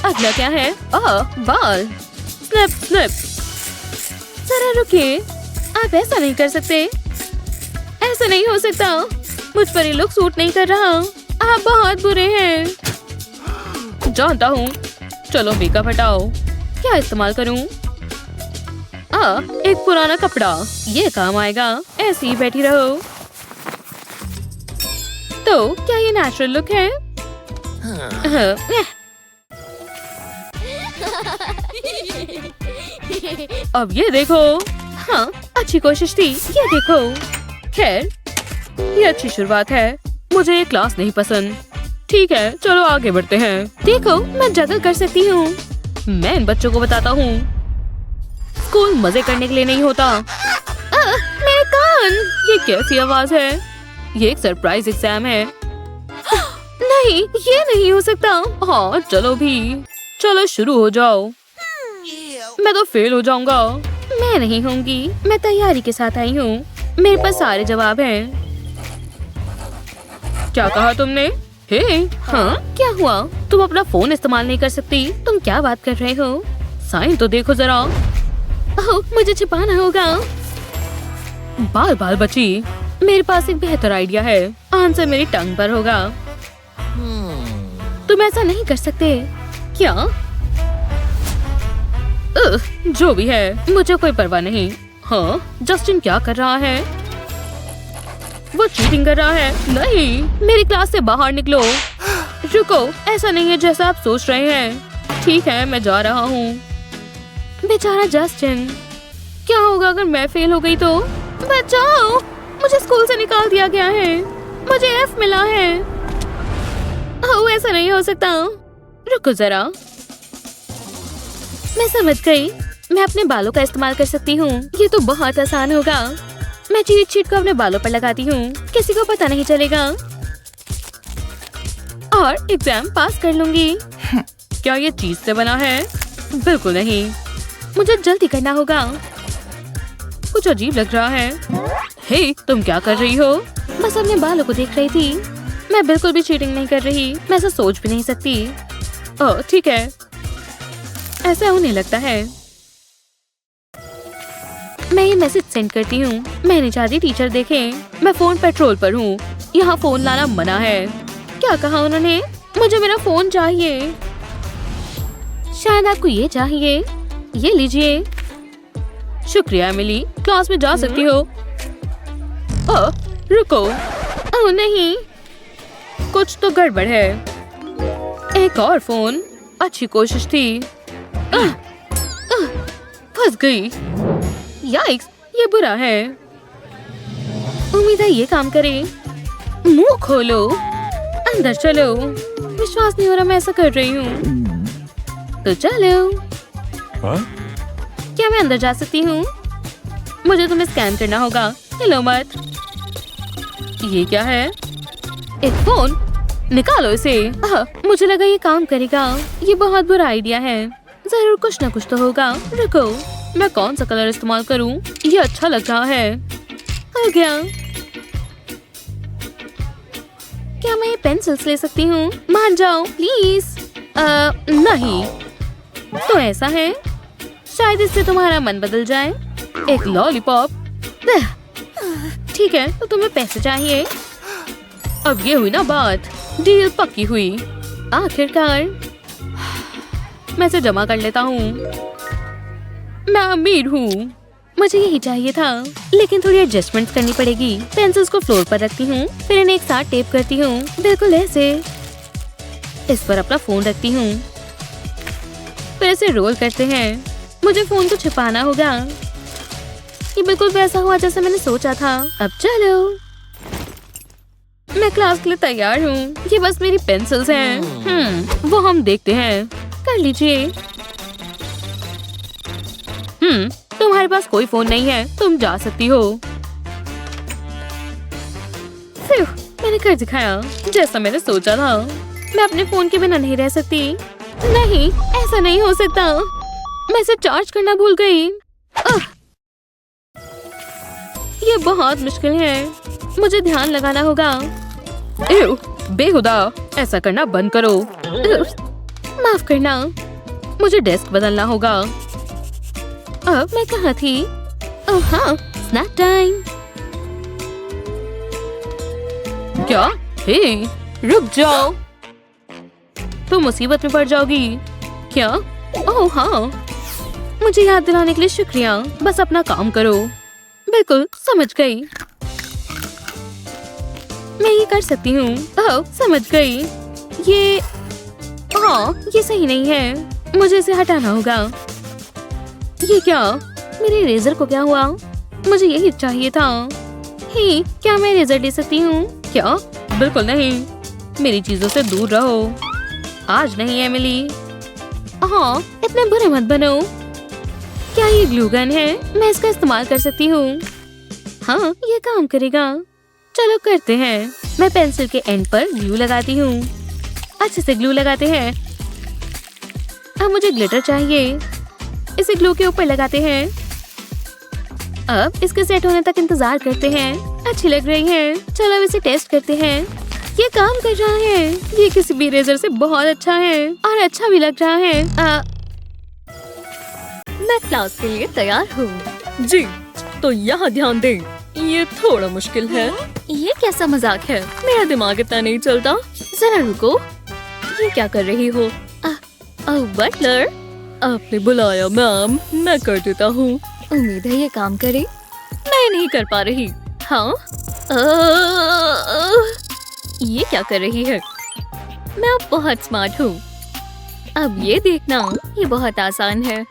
अगला क्या है? बाल। Snip snip. जरा रुकिए। आप ऐसा नहीं कर सकते। ऐसा नहीं हो सकता। मुझ पर ये लुक सूट नहीं कर रहा। आप बहुत बुरे हैं। जानता हूँ। चलो मेकअप हटाओ। क्या इस्तेमाल करूं? एक पुराना कपड़ा। ये काम आएगा। ऐसे ही बैठी रहो। तो क्या ये नेचुरल लुक है? अब ये देखो। हाँ, अच्छी कोशिश थी। ये देखो। खैर, ये अच्छी शुरुआत है। मुझे ये क्लास नहीं पसंद। ठीक है, चलो आगे बढ़ते हैं। देखो, मैं जगल कर सकती हूँ। मैं इन बच्चों को बताता हूँ, स्कूल मजे करने के लिए नहीं होता। मेरे कान! ये कैसी आवाज है? ये एक सरप्राइज एग्जाम है। नहीं, ये नहीं हो सकता। हाँ, चलो भी। चलो शुरू हो जाओ। मैं तो फेल हो जाऊंगा। मैं नहीं होंगी। मैं तैयारी के साथ आई हूँ। मेरे पास सारे जवाब हैं। क्या कहा तुमने? हे, हाँ, क्या हुआ? तुम अपना फोन इस्तेमाल नहीं कर सकती? तुम क्या बात कर रहे हो? साइन तो देखो जरा। ओह, मुझे छिपाना होगा। बाल बाल बची, मेरे पास एक बेहतर आइडिया है। आंसर मेरी टंग पर होगा। तुम ऐसा नहीं कर सकते क्या? जो भी है, मुझे कोई परवाह नहीं। हाँ, जस्टिन क्या कर रहा है? वो चीटिंग कर रहा है। नहीं, मेरी क्लास से बाहर निकलो। रुको, ऐसा नहीं है जैसा आप सोच रहे हैं। ठीक है, मैं जा रहा हूँ। बेचारा जस्टिन, क्या होगा अगर मैं फेल हो गई तो? बचाओ, मुझे स्कूल से निकाल दिया गया है। मुझे एफ मिला है। ओह, ऐसा नहीं हो सकता। रुको जरा, मैं समझ गई। मैं अपने बालों का इस्तेमाल कर सकती हूँ। ये तो बहुत आसान होगा। मैं चीट शीट को अपने बालों पर लगाती हूँ, किसी को पता नहीं चलेगा और एग्जाम पास कर लूंगी। क्या ये चीज से बना है? बिल्कुल नहीं, मुझे जल्दी करना होगा। कुछ अजीब लग रहा है। हे, तुम क्या कर रही हो? बस अपने बालों को देख रही थी। मैं बिल्कुल भी चीटिंग नहीं कर रही। मैं ऐसा सोच भी नहीं सकती। ओह, ठीक है, ऐसा उन्हें लगता है। मैं ये मैसेज सेंड करती हूँ। मैं नहीं चाहती टीचर देखे। मैं फोन पेट्रोल पर हूँ। यहाँ फोन लाना मना है। क्या कहा उन्होंने? मुझे मेरा फोन चाहिए। शायद आपको ये चाहिए। ये लीजिए। शुक्रिया एमिली, क्लास में जा सकती हो। ओह, रुको। ओह नहीं, कुछ तो गड़बड़ है। एक और फोन। अच्छी कोशिश थी। फंस गई। याइक्स, ये बुरा है। उम्मीद है ये काम करे। मुंह खोलो, अंदर चलो। विश्वास नहीं हो रहा मैं ऐसा कर रही हूँ। तो चलो। क्या मैं अंदर जा सकती हूँ? मुझे तुम्हें स्कैन करना होगा। हिलो मत। ये क्या है? एक फोन। निकालो इसे। मुझे लगा ये काम करेगा। ये बहुत बुरा आइडिया है। जरूर कुछ ना कुछ तो होगा। रुको, मैं कौन सा कलर इस्तेमाल करूं? ये अच्छा लग रहा है। हो गया। क्या मैं ये पेंसिल्स ले सकती हूँ? मान जाओ प्लीज। नहीं। तो ऐसा है, शायद इससे तुम्हारा मन बदल जाए। एक लॉलीपॉप। ठीक है, तो तुम्हें पैसे चाहिए। अब ये हुई ना बात। डील पक्की हुई। आखिरकार मैं इसे जमा कर लेता हूँ। मैं अमीर हूँ। मुझे यही चाहिए था, लेकिन थोड़ी एडजस्टमेंट करनी पड़ेगी। पेंसिल्स को फ्लोर पर रखती हूँ, फिर इन्हें एक साथ टेप करती हूँ, बिल्कुल ऐसे। इस पर अपना फोन रखती हूँ, फिर इसे रोल करते हैं। मुझे फोन को छिपाना होगा। ये बिल्कुल वैसा हुआ जैसा मैंने सोचा था। अब चलो, मैं क्लास के लिए तैयार हूँ। ये बस मेरी पेंसिल्स हैं। वो हम देखते हैं। कर लीजिए। तुम्हारे पास कोई फोन नहीं है, तुम जा सकती हो। फिर मैंने कर दिखाया जैसा मैंने सोचा था। मैं अपने फोन के बिना नहीं रह सकती। नहीं, ऐसा नहीं हो सकता। मैं इसे चार्ज करना भूल गई। ये बहुत मुश्किल है। मुझे ध्यान लगाना होगा। बेहुदा, ऐसा करना बंद करो। माफ करना, मुझे डेस्क बदलना होगा। अब मैं कहाँ थी? ओह हाँ, स्नैक टाइम। क्या? हे, रुक जाओ। तुम मुसीबत में पड़ जाओगी। क्या? ओह हाँ, मुझे याद दिलाने के लिए शुक्रिया। बस अपना काम करो। बिल्कुल, समझ गई। मैं ये कर सकती हूँ। ओह, समझ गई। ये ये सही नहीं है। मुझे इसे हटाना होगा। ये क्या? मेरे इरेजर को क्या हुआ? मुझे यही चाहिए था। ही, क्या मैं इरेजर ले सकती हूँ? क्या? बिल्कुल नहीं। मेरी चीजों से दूर रहो। आज नहीं एमिली। हाँ, इतने बुरे मत बनो। क्या ये ग्लू गन है? मैं इसका इस्तेमाल कर सकती हूँ। हाँ, ये काम करेगा। चलो करते हैं। मैं पेंसिल के एंड पर ग्लू लगाती हूँ। अच्छे से ग्लू लगाते हैं। अब मुझे ग्लिटर चाहिए। इसे ग्लू के ऊपर लगाते हैं। अब इसके सेट होने तक इंतजार करते हैं। अच्छी लग रही है। चलो अब इसे टेस्ट करते हैं। ये काम कर रहा है। ये किसी भी इरेजर से बहुत अच्छा है और अच्छा भी लग रहा है। मैं क्लास के लिए तैयार हूँ। जी, तो यहाँ ध्यान दें, ये थोड़ा मुश्किल है। ये कैसा मजाक है? मेरा दिमाग इतना नहीं चलता। जरा रुको, ये क्या कर रही हो? बटलर, आपने बुलाया मैम, मैं कर देता हूँ। उम्मीद है ये काम करे। मैं नहीं कर पा रही। हाँ, ये क्या कर रही है? मैं अब बहुत स्मार्ट हूँ। अब ये देखना, ये बहुत आसान है।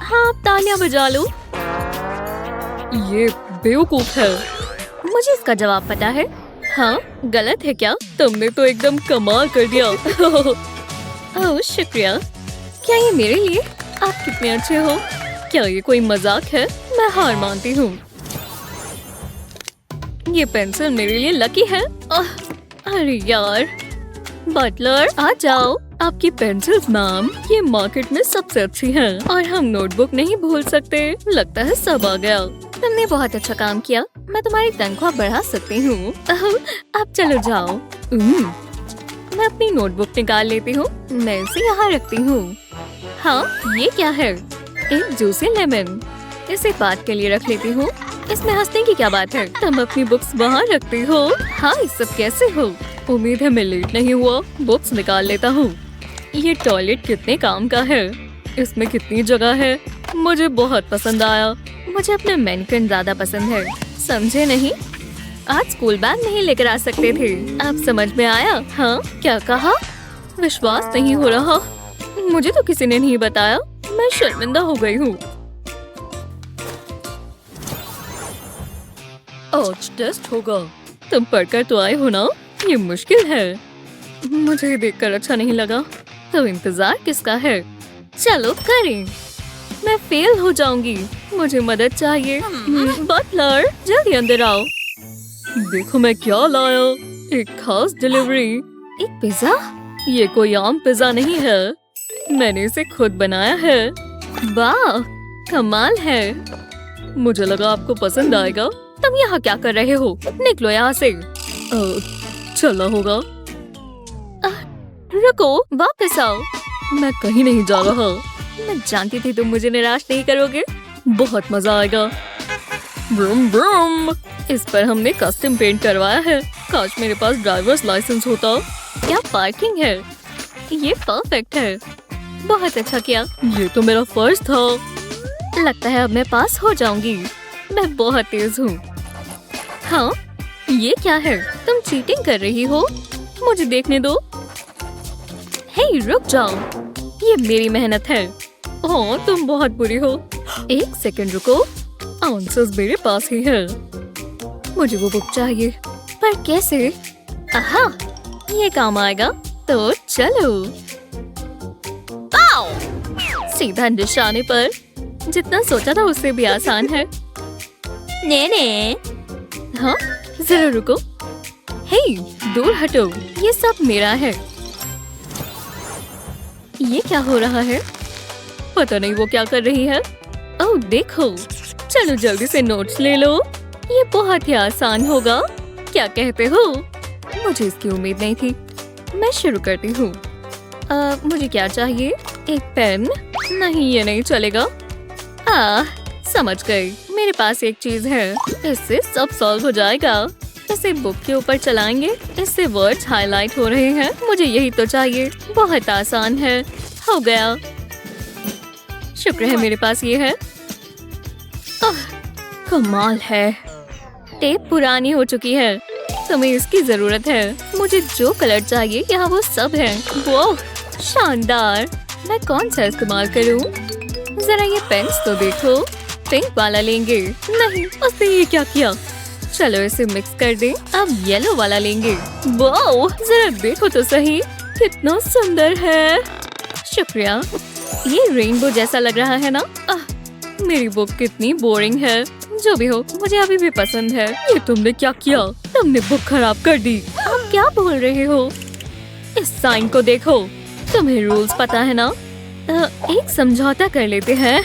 हाँ, अब तालियां बजा लो। ये बेवकूफ है। मुझे इसका जवाब पता है। हाँ, गलत है क्या? तुमने तो एकदम कमाल कर दिया। ओह, शुक्रिया। क्या ये मेरे लिए? आप कितने अच्छे हो। क्या ये कोई मजाक है? मैं हार मानती हूँ। ये पेंसिल मेरे लिए लकी है। अरे यार, बटलर आ जाओ। आपकी पेंसिल्स मैम, ये मार्केट में सबसे अच्छी हैं और हम नोटबुक नहीं भूल सकते। लगता है सब आ गया। तुमने बहुत अच्छा काम किया। मैं तुम्हारी तनख्वाह बढ़ा सकती हूँ। अब चलो जाओ। मैं अपनी नोटबुक निकाल लेती हूँ। मैं इसे यहाँ रखती हूँ। हाँ, ये क्या है? एक जूसी लेमन। इसे बात के लिए रख लेती हूँ। इसमें हंसने की क्या बात है? तुम अपनी बुक्स वहाँ रखती हो। हाँ, ये सब कैसे हो? उम्मीद है मैं लेट नहीं हुआ। बुक्स निकाल लेता हूँ। ये टॉयलेट कितने काम का है? इसमें कितनी जगह है? मुझे बहुत पसंद आया। मुझे अपना मैनिक्विन ज्यादा पसंद है। समझे नहीं? आज स्कूल बैग नहीं लेकर आ सकते थे। अब समझ में आया? हाँ, क्या कहा? विश्वास नहीं हो रहा। मुझे तो किसी ने नहीं बताया। मैं शर्मिंदा हो गई हूँ। आज टेस्ट होगा। तुम पढ़कर तो आए हो ना? ये मुश्किल है। मुझे देखकर अच्छा नहीं लगा। तो इंतजार किसका है? चलो करें। मैं फेल हो जाऊंगी। मुझे मदद चाहिए। बटलर, जल्दी अंदर आओ। देखो मैं क्या लाया। एक खास डिलीवरी। एक पिज्जा? ये कोई आम पिज्जा नहीं है। मैंने इसे खुद बनाया है। वाह, कमाल है। मुझे लगा आपको पसंद आएगा। तुम यहाँ क्या कर रहे हो? निकलो यहाँ से। चला होगा। रुको, वापस आओ। मैं कहीं नहीं जा रहा। मैं जानती थी तुम मुझे निराश नहीं करोगे। बहुत मजा आएगा। ब्रूम ब्रूम। इस पर हमने कस्टम पेंट करवाया है। काश मेरे पास ड्राइवर्स लाइसेंस होता। क्या पार्किंग है। ये परफेक्ट है। बहुत अच्छा किया। ये तो मेरा फर्ज था। लगता है अब मैं पास हो जाऊंगी। मैं बहुत तेज हूँ। हाँ, ये क्या है? तुम चीटिंग कर रही हो। मुझे देखने दो। हे, रुक जाओ। ये मेरी मेहनत है। ओह, तुम बहुत बुरी हो। एक सेकंड रुको। आंसर्स मेरे पास ही है। मुझे वो बुक चाहिए, पर कैसे? आहा, ये काम आएगा। तो चलो। आओ! सीधा निशाने पर। जितना सोचा था उससे भी आसान है। ने। हाँ, जरा रुको। हे, दूर हटो। ये सब मेरा है। ये क्या हो रहा है? पता नहीं वो क्या कर रही है। ओह, देखो। चलो जल्दी से नोट्स ले लो। ये बहुत ही आसान होगा। क्या कहते हो? मुझे इसकी उम्मीद नहीं थी। मैं शुरू करती हूँ। मुझे क्या चाहिए? एक पेन? नहीं, ये नहीं चलेगा। समझ गई। मेरे पास एक चीज है। इससे सब सॉल्व हो जाएगा। इसे बुक के ऊपर चलाएंगे। इससे वर्ड्स हाईलाइट हो रहे हैं। मुझे यही तो चाहिए। बहुत आसान है। हो गया। शुक्र है मेरे पास ये है। कमाल है। टेप पुरानी हो चुकी है। तुम्हें इसकी जरूरत है। मुझे जो कलर चाहिए यहाँ वो सब है। वो शानदार। मैं कौन सा इस्तेमाल करूँ? जरा ये पेन्स तो देखो। पिंक वाला लेंगे। नहीं, उसने ये क्या किया? चलो इसे मिक्स कर दें। अब येलो वाला लेंगे। वाओ, जरा देखो तो सही। कितना सुंदर है। शुक्रिया। ये रेनबो जैसा लग रहा है ना? मेरी बुक कितनी बोरिंग है। जो भी हो, मुझे अभी भी पसंद है। ये तुमने क्या किया? तुमने बुक खराब कर दी। आप क्या बोल रहे हो? इस साइन को देखो। तुम्हें रूल्स पता है ना? एक समझौता कर लेते हैं।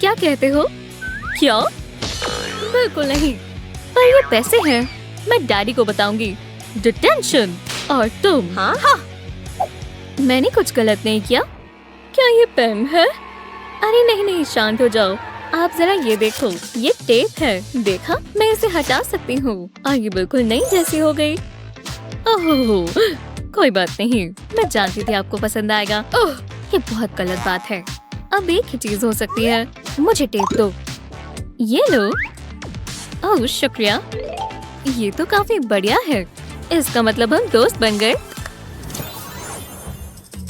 क्या कहते हो? क्या? बिल्कुल नहीं। पर ये पैसे हैं। मैं डैडी को बताऊंगी। डिटेंशन। और तुम? हाँ। मैंने कुछ गलत नहीं किया। क्या ये पेन है? अरे नहीं नहीं, शांत हो जाओ। आप जरा ये देखो, ये टेप है। देखा, मैं इसे हटा सकती हूँ और ये बिल्कुल नई जैसी हो गई। ओह, कोई बात नहीं, मैं जानती थी आपको पसंद आएगा। ओह, ये बहुत गलत बात है। अब एक ही चीज हो सकती है, मुझे टेप दो। ये लो। ओह शुक्रिया, ये तो काफी बढ़िया है। इसका मतलब हम दोस्त बन गए।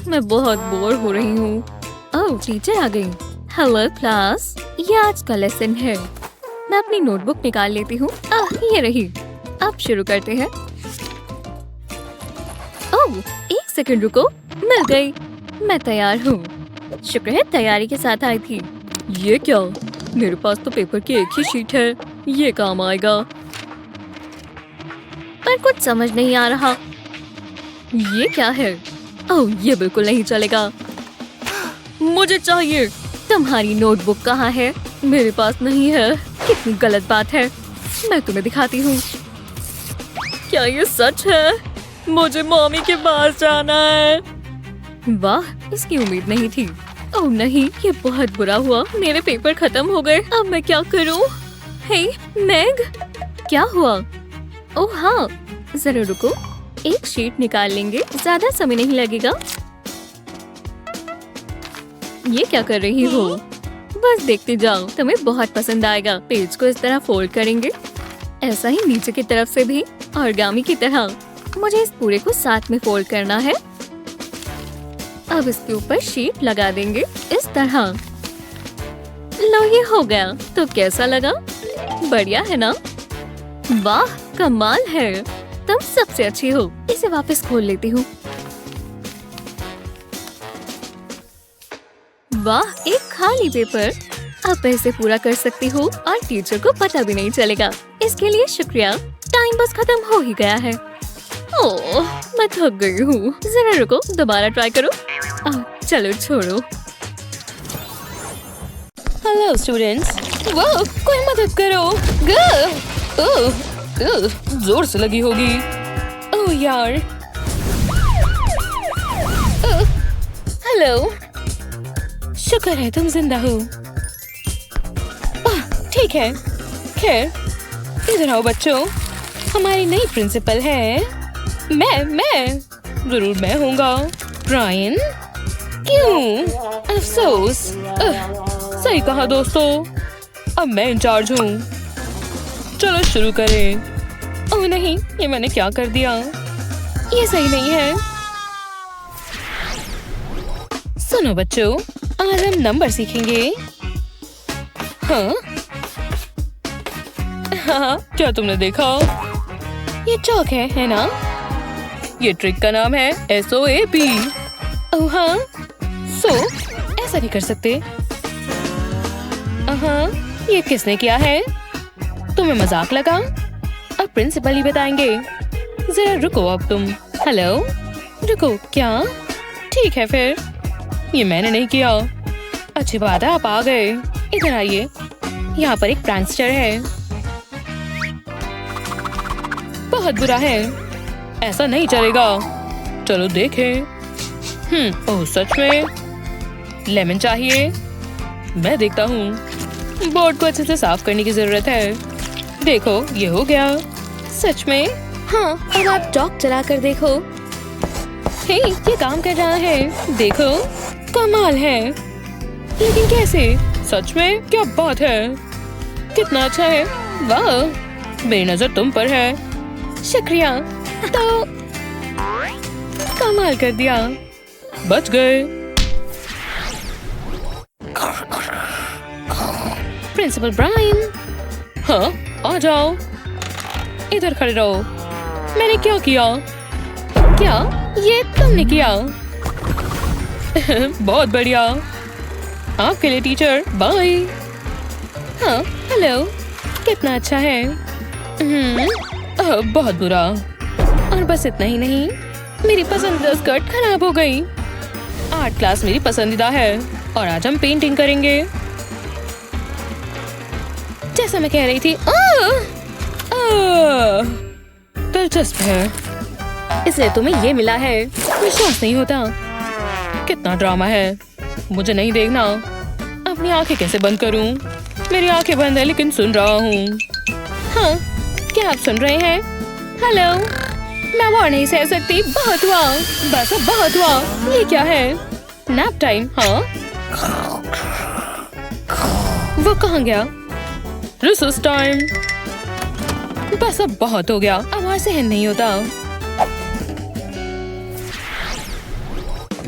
मैं बहुत बोर हो रही हूँ। ओह टीचर आ गई। हेलो क्लास, ये आज का लेसन है। मैं अपनी नोटबुक निकाल लेती हूँ। ये रही। अब शुरू करते हैं। ओह एक सेकंड रुको, मिल गई। मैं तैयार हूँ। शुक्र है तैयारी के साथ आई थी। ये क्या, मेरे पास तो पेपर की एक ही शीट है। ये काम आएगा, पर कुछ समझ नहीं आ रहा। ये क्या है? ओह ये बिल्कुल नहीं चलेगा। मुझे चाहिए। तुम्हारी नोटबुक कहाँ है? मेरे पास नहीं है। कितनी गलत बात है। मैं तुम्हें दिखाती हूँ। क्या ये सच है? मुझे मम्मी के पास जाना है। वाह, इसकी उम्मीद नहीं थी। ओह नहीं, ये बहुत बुरा हुआ। मेरे पेपर खत्म हो गए। अब मैं क्या करूँ? हे मैग, क्या हुआ? ओह हाँ, जरा रुको, एक शीट निकाल लेंगे, ज्यादा समय नहीं लगेगा। ये क्या कर रही हो? बस देखते जाओ, तुम्हें बहुत पसंद आएगा। पेज को इस तरह फोल्ड करेंगे, ऐसा ही नीचे की तरफ से भी, ऑरिगामी की तरह। मुझे इस पूरे को साथ में फोल्ड करना है। अब इसके ऊपर शीट लगा देंगे इस तरह। लो ये हो गया। तो कैसा लगा? बढ़िया है ना? वाह कमाल है, तुम सबसे अच्छी हो। इसे वापस खोल लेती हूँ। वाह, एक खाली पेपर। अब मैं इसे पूरा कर सकती हूँ और टीचर को पता भी नहीं चलेगा। इसके लिए शुक्रिया। टाइम बस खत्म हो ही गया है। ओह, मैं थक गई हूँ। जरा रुको, दोबारा ट्राई करो। चलो छोड़ो। Hello students. वाह, कोई मदद करो। जोर से लगी होगी। ओह यार। हेलो, शुक्र है तुम जिंदा हो। ठीक है, खैर इधर आओ बच्चों। हमारी नई प्रिंसिपल है। मैं जरूर मैं होऊंगा। ब्रायन, क्यों? अफसोस। सही कहा दोस्तों, अब मैं इंचार्ज हूँ। चलो शुरू करें। ओह नहीं, ये मैंने क्या कर दिया? ये सही नहीं है। सुनो बच्चों, आज हम नंबर सीखेंगे। हाँ, क्या तुमने देखा? ये चौक है ना? ये ट्रिक का नाम है SOAP। ओह हाँ, ऐसा नहीं कर सकते। हाँ, ये किसने किया है? तुम्हें मजाक लगा? अब प्रिंसिपल ही बताएंगे। जरा रुको अब तुम। हेलो, रुको, क्या? ठीक है फिर, ये मैंने नहीं किया। अच्छी बात है, आप आ गए। इधर आइए, यहाँ पर एक प्रैंकस्टर है। बहुत बुरा है, ऐसा नहीं चलेगा। चलो देखें। ओह सच में? लेमन चाहिए? मैं देखता हूँ। बोर्ड को अच्छे से साफ करने की जरूरत है। देखो, ये हो गया। सच में? हाँ, अब आप चॉक चला कर देखो। हे, ये काम कर रहा है। देखो, कमाल है। लेकिन कैसे? सच में? क्या बात है, कितना अच्छा है। वाह, मेरी नजर तुम पर है। शुक्रिया। तो कमाल कर दिया। बच गए। Principal Brian. हाँ, आ जाओ। इधर खड़े रहो। मैंने क्या किया? क्या ये तुमने किया? बहुत बढ़िया, आपके लिए टीचर। बाय। हाँ, हेलो, कितना अच्छा है। बहुत बुरा। और बस इतना ही नहीं, मेरी पसंदीदा स्कर्ट खराब हो गई। आर्ट क्लास मेरी पसंदीदा है और आज हम पेंटिंग करेंगे। जैसा मैं कह रही थी। दिलचस्प है, इसलिए तुम्हें ये मिला है। विश्वास नहीं होता। कितना ड्रामा है, मुझे नहीं देखना। अपनी आंखें कैसे बंद करूं? मेरी आंखें बंद है लेकिन सुन रहा हूँ। हाँ, क्या आप सुन रहे हैं? हेलो, मैं वो नहीं सह सकती। बहुत हुआ, बस अब बहुत हुआ। ये क्या है? Nap time? हाँ, वो कहाँ गया? Recess time. बस अब बहुत हो गया, अब और सहन नहीं होता।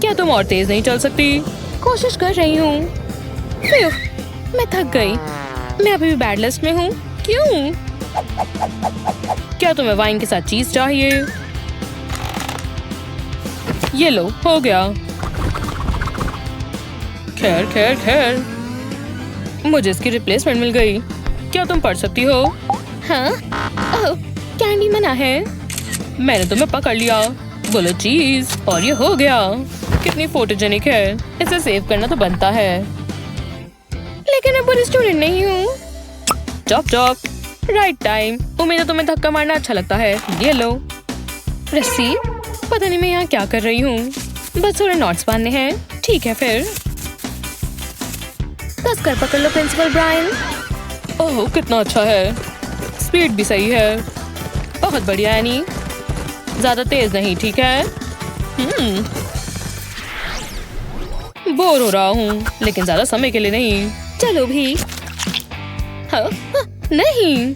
क्या तुम और तेज नहीं चल सकती? कोशिश कर रही हूँ। मैं थक गई। मैं अभी भी बैड लिस्ट में हूँ। क्यों? क्या तुम्हें वाइन के साथ चीज चाहिए? ये लो, हो गया। खैर खैर खैर, मुझे इसकी रिप्लेसमेंट मिल गई। क्या तुम पढ़ सकती हो? हाँ। ओह, कैंडी मना है। मैंने तुम्हें पकड़ लिया। बोलो चीज और ये हो गया। कितनी फोटोजेनिक है। इसे सेव करना तो बनता है। लेकिन मैं बुरी स्टूडेंट नहीं हूँ। Chop chop, right time. उम्मीद है तुम्हें धक्का मारना अच्छा लगता है। ये लो रस्सी। पता नहीं मैं यहाँ क्या कर रही हूँ। बस थोड़े नॉट्स बांधने हैं। ठीक है फिर। कस कर पकड़ लो प्रिंसिपल ब्रायन। ओह, कितना अच्छा है। स्पीड भी सही है। बहुत बढ़िया एनी। ज्यादा तेज नहीं, ठीक है? बोर हो रहा हूँ लेकिन ज्यादा समय के लिए नहीं। चलो भी। हाँ, नहीं,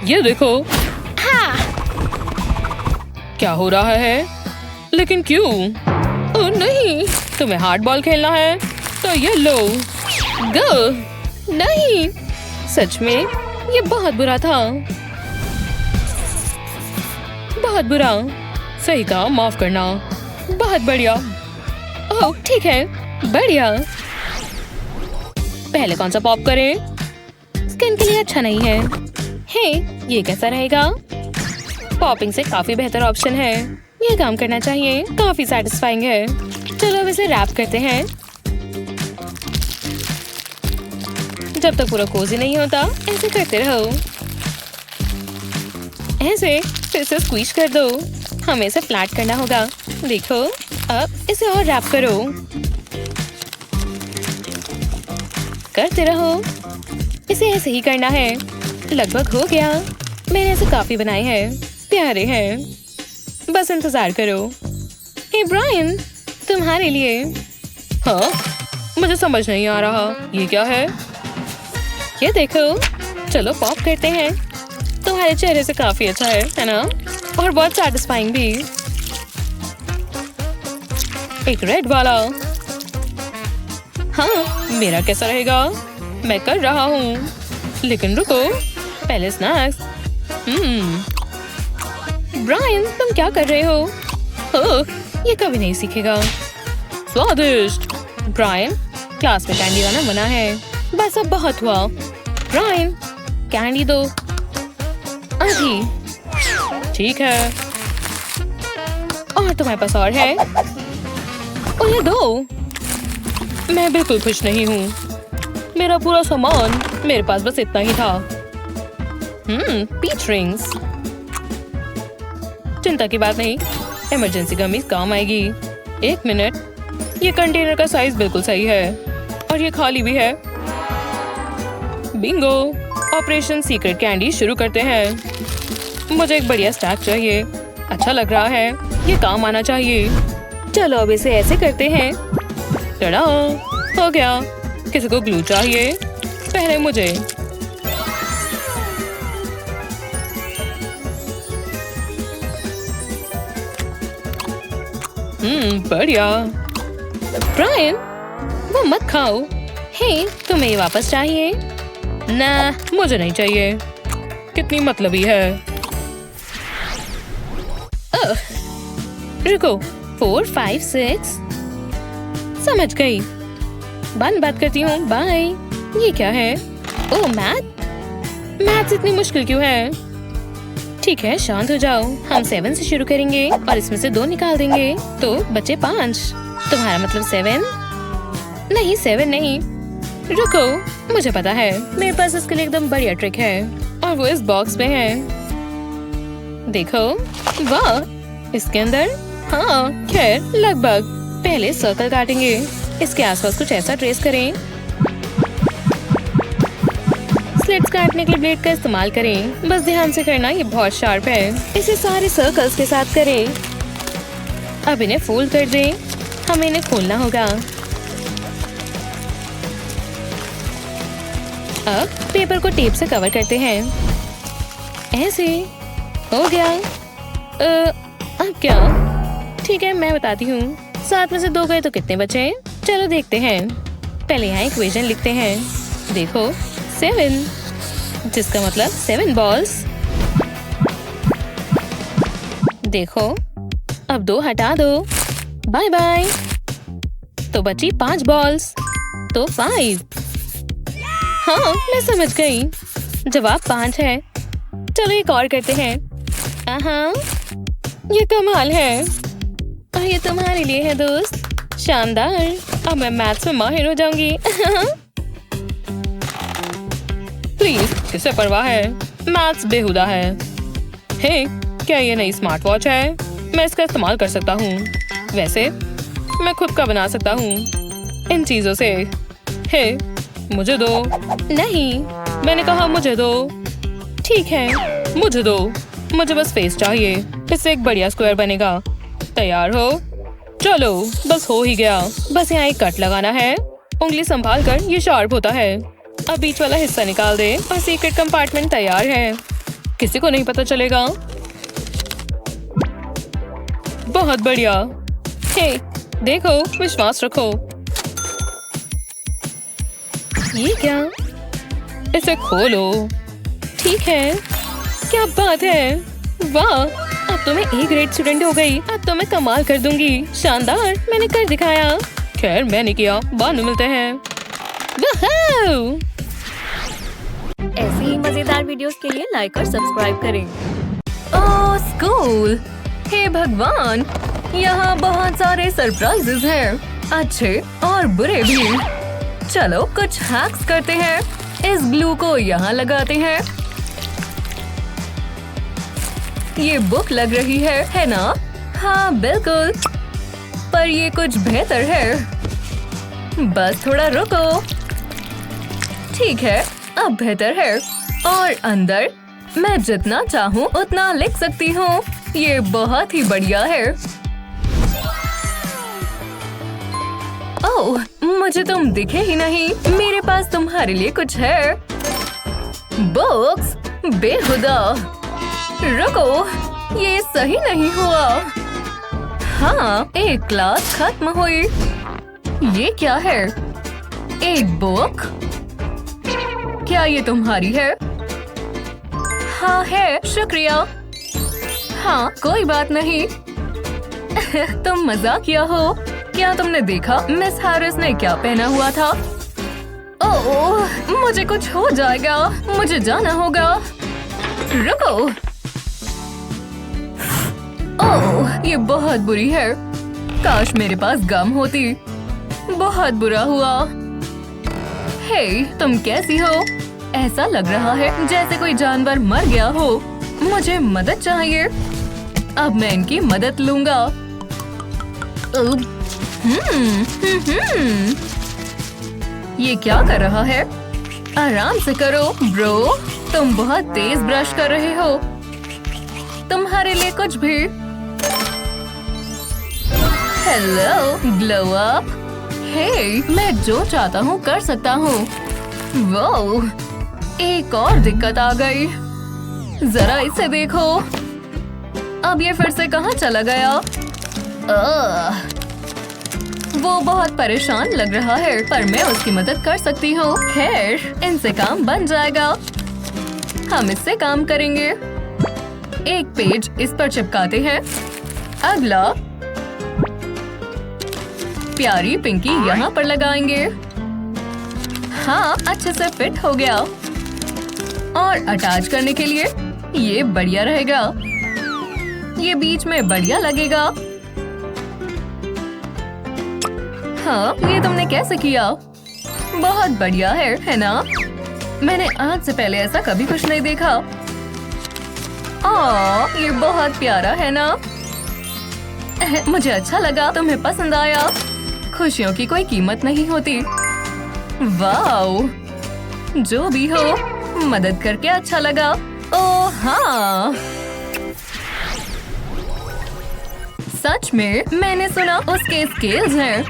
ये देखो। हाँ। क्या हो रहा है? लेकिन क्यों? ओह नहीं, तुम्हें हार्ड बॉल खेलना है तो ये लो। गो। नहीं, सच में ये बहुत बुरा था। बहुत बुरा। सही कहा, माफ करना। बहुत बढ़िया। ओह ठीक है, बढ़िया। पहले कौन सा पॉप करें? स्किन के लिए अच्छा नहीं है। हे, ये कैसा रहेगा? पॉपिंग से काफी बेहतर ऑप्शन है। ये काम करना चाहिए। काफी सैटिस्फाइंग है। चलो अब इसे रैप करते हैं। जब तक पूरा कोजी नहीं होता ऐसे करते रहो। ऐसे फिर से स्क्वीज कर दो। हमें इसे फ्लैट करना होगा। देखो, अब इसे और रैप करो। करते रहो। इसे ऐसे ही करना है। लगभग हो गया। मैंने ऐसे काफी बनाए हैं। प्यारे हैं। बस इंतजार करो। हे ब्रायन, तुम्हारे लिए। हाँ, मुझे समझ नहीं आ रहा। ये क्या है? ये देखो। चलो पॉप करते हैं। तुम्हारे चेहरे से काफी अच्छा है ना? और बहुत सैटिस्फाइंग भी। एक रेड वाला। हाँ, मेरा कैसा रहेगा? मैं कर रहा हूँ। लेकिन रुको, पहले स्नैक्स। ब्रायन, तुम क्या कर रहे हो? ओह, ये कभी नहीं सीखेगा। स्वादिष्ट। ब्रायन, क्लास में कैंडी लाना मना है। बस अब बहुत हुआ। ब्रायन, कैंडी दो अभी। ठीक है। और तुम्हारे पास और है? उन्हें दो। मैं बिल्कुल खुश नहीं हूँ। मेरा पूरा सामान, मेरे पास बस इतना ही था। Peach rings. चिंता की बात नहीं, इमरजेंसी गमीज काम आएगी। 1 मिनट। ये कंटेनर का साइज बिल्कुल सही है और ये खाली भी है। बिंगो। ऑपरेशन सीक्रेट कैंडी शुरू करते हैं। मुझे एक बढ़िया स्टैक चाहिए। अच्छा लग रहा है। ये काम आना चाहिए। चलो अब इसे ऐसे करते हैं। टड़ा, हो गया। किसी को ग्लू चाहिए? पहले मुझे। बढ़िया। ब्रायन, वो मत खाओ। हे, तुम्हें ये वापस चाहिए? ना, मुझे नहीं चाहिए। कितनी मतलबी है। रुको, 4, 5, 6। समझ गई। बाद बात करती हूँ। बाय। ये क्या है? ओह, मैथ्स इतनी मुश्किल क्यों है? ठीक है, शांत हो जाओ। हम 7 से शुरू करेंगे और इसमें से 2 निकाल देंगे तो बचे 5। तुम्हारा मतलब 7? नहीं, 7 नहीं। रुको, मुझे पता है। मेरे पास इसके लिए एकदम बढ़िया ट्रिक है और वो इस बॉक्स में है। देखो, वाह, इसके अंदर। हाँ, खैर लगभग। पहले सर्कल काटेंगे। इसके आसपास कुछ ऐसा ट्रेस करें। स्लिट्स काटने के लिए ब्लेड का इस्तेमाल करें। बस ध्यान से करना, ये बहुत शार्प है। इसे सारे सर्कल्स के साथ करें। अब इन्हें फोल्ड कर दें। हमें इन्हें खोलना होगा। अब पेपर को टेप से कवर करते हैं। ऐसे हो गया। अब क्या? ठीक है, मैं बताती हूँ। 7 में से 2 गए तो कितने बचे? चलो देखते हैं। पहले यहाँ इक्वेशन लिखते हैं। देखो 7, जिसका मतलब 7 बॉल्स। देखो अब 2 हटा दो। Bye bye. तो बची 5 बॉल्स, तो 5। हाँ, मैं समझ गई। जवाब 5 है। चलो एक और करते हैं। ये कमाल है। और ये तुम्हारे लिए है दोस्त। शानदार। अब मैं मैथ्स में माहिर हो जाऊंगी। प्लीज, किसे परवाह है? मैथ्स बेहुदा है। हे, क्या ये नई स्मार्ट वॉच है? मैं इसका इस्तेमाल कर सकता हूँ। वैसे मैं खुद का बना सकता हूँ इन चीजों से। हे, मुझे दो। नहीं, मैंने कहा मुझे दो। ठीक है, मुझे दो। मुझे बस फेस चाहिए। इससे एक बढ़िया स्क्वायर बनेगा। तैयार हो? चलो, बस हो ही गया। बस यहाँ एक कट लगाना है। उंगली संभाल कर, ये शार्प होता है। अब बीच वाला हिस्सा निकाल दे और सीक्रेट कंपार्टमेंट तैयार है। किसी को नहीं पता चलेगा। बहुत बढ़िया। हे, देखो, विश्वास रखो। ये क्या? इसे खोलो। ठीक है, क्या बात है। वाह, अब तो मैं A ग्रेड स्टूडेंट हो गई। अब तो मैं कमाल कर दूंगी। शानदार, मैंने कर दिखाया। खैर, मैंने किया। बाद में मिलते हैं। वूहू! ऐसी ही मजेदार वीडियोस के लिए लाइक और सब्सक्राइब करें। ओह स्कूल, हे भगवान, यहाँ बहुत सारे सरप्राइजेस हैं, अच्छे और बुरे भी। चलो कुछ हैक्स करते हैं। इस ग्लू को यहाँ लगाते हैं। ये बुक लग रही है ना? हाँ बिल्कुल, पर ये कुछ बेहतर है। बस थोड़ा रुको। ठीक है, अब बेहतर है। और अंदर मैं जितना चाहूँ उतना लिख सकती हूँ। ये बहुत ही बढ़िया है। ओह, मुझे तुम दिखे ही नहीं। मेरे पास तुम्हारे लिए कुछ है। बुक्स? बेहुदा। रुको, ये सही नहीं हुआ। हाँ, एक क्लास खत्म हुई। ये क्या है? एक बुक? क्या ये तुम्हारी है? हाँ है, शुक्रिया। हाँ, कोई बात नहीं। तुम मजाकिया हो। क्या तुमने देखा मिस हैरिस ने क्या पहना हुआ था? ओह, मुझे कुछ हो जाएगा। मुझे जाना होगा। रुको। ओह, ये बहुत बुरी है। काश मेरे पास गम होती। बहुत बुरा हुआ। हे, तुम कैसी हो? ऐसा लग रहा है जैसे कोई जानवर मर गया हो। मुझे मदद चाहिए। अब मैं इनकी मदद लूंगा। ये क्या कर रहा है? आराम से करो ब्रो। तुम बहुत तेज ब्रश कर रहे हो। तुम्हारे लिए कुछ भी। Hello, glow up. हे, मैं जो चाहता हूँ कर सकता हूँ। वो, एक और दिक्कत आ गई। जरा इसे देखो। अब ये फिर से कहाँ चला गया? वो बहुत परेशान लग रहा है, पर मैं उसकी मदद कर सकती हूँ। खैर, इनसे काम बन जाएगा। हम इससे काम करेंगे। एक पेज इस पर चिपकाते हैं। अगला प्यारी पिंकी यहाँ पर लगाएंगे। हाँ, अच्छे से फिट हो गया। और अटैच करने के लिए ये बढ़िया रहेगा। ये बीच में बढ़िया लगेगा। हाँ, ये तुमने कैसे किया? बहुत बढ़िया है ना? मैंने आज से पहले ऐसा कभी कुछ नहीं देखा। ये बहुत प्यारा है ना? मुझे अच्छा लगा। तुम्हें पसंद आया? खुशियों की कोई कीमत नहीं होती। वाओ, जो भी हो, मदद करके अच्छा लगा। ओह हाँ, सच में मैंने सुना उसके स्केल्स हैं।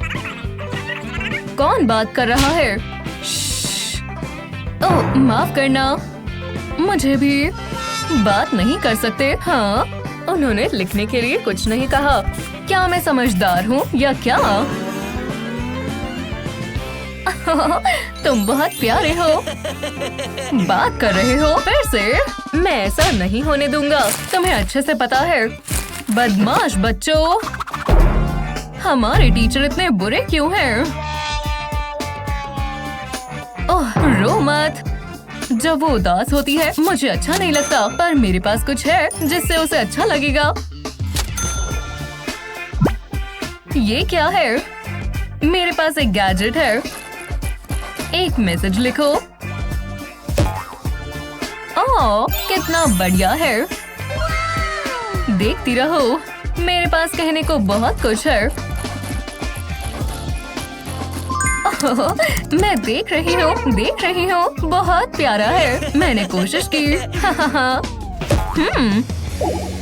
कौन बात कर रहा है? ओह माफ करना, मुझे भी बात नहीं कर सकते। हाँ, उन्होंने लिखने के लिए कुछ नहीं कहा। क्या मैं समझदार हूँ या क्या? तुम बहुत प्यारे हो। बात कर रहे हो फिर से? मैं ऐसा नहीं होने दूंगा। तुम्हें अच्छे से पता है। बदमाश बच्चों, हमारे टीचर इतने बुरे क्यों हैं? ओह रो मत। जब वो उदास होती है मुझे अच्छा नहीं लगता, पर मेरे पास कुछ है जिससे उसे अच्छा लगेगा। ये क्या है? मेरे पास एक गैजेट है। एक मैसेज लिखो। ओह कितना बढ़िया है। देखती रहो, मेरे पास कहने को बहुत कुछ है। मैं देख रही हूँ, बहुत प्यारा है। मैंने कोशिश की।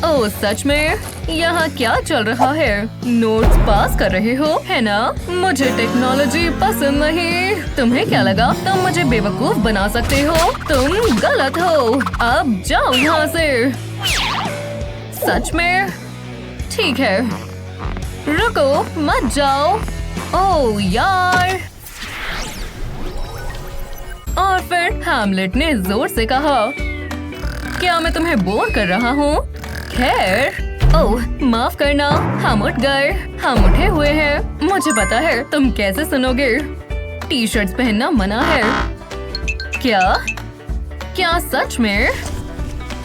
ओह सच में? यहाँ क्या चल रहा है? नोट्स पास कर रहे हो है ना? मुझे टेक्नोलॉजी पसंद नहीं। तुम्हें क्या लगा तुम मुझे बेवकूफ बना सकते हो? तुम गलत हो। अब जाओ यहाँ से। सच में? ठीक है, रुको मत जाओ। ओह यार। और फिर हैमलेट ने जोर से कहा, क्या मैं तुम्हें बोर कर रहा हूँ? खैर, ओह माफ करना, हम उठ गए। हम उठे हुए हैं। मुझे पता है तुम कैसे सुनोगे। टी शर्ट्स पहनना मना है। क्या सच में?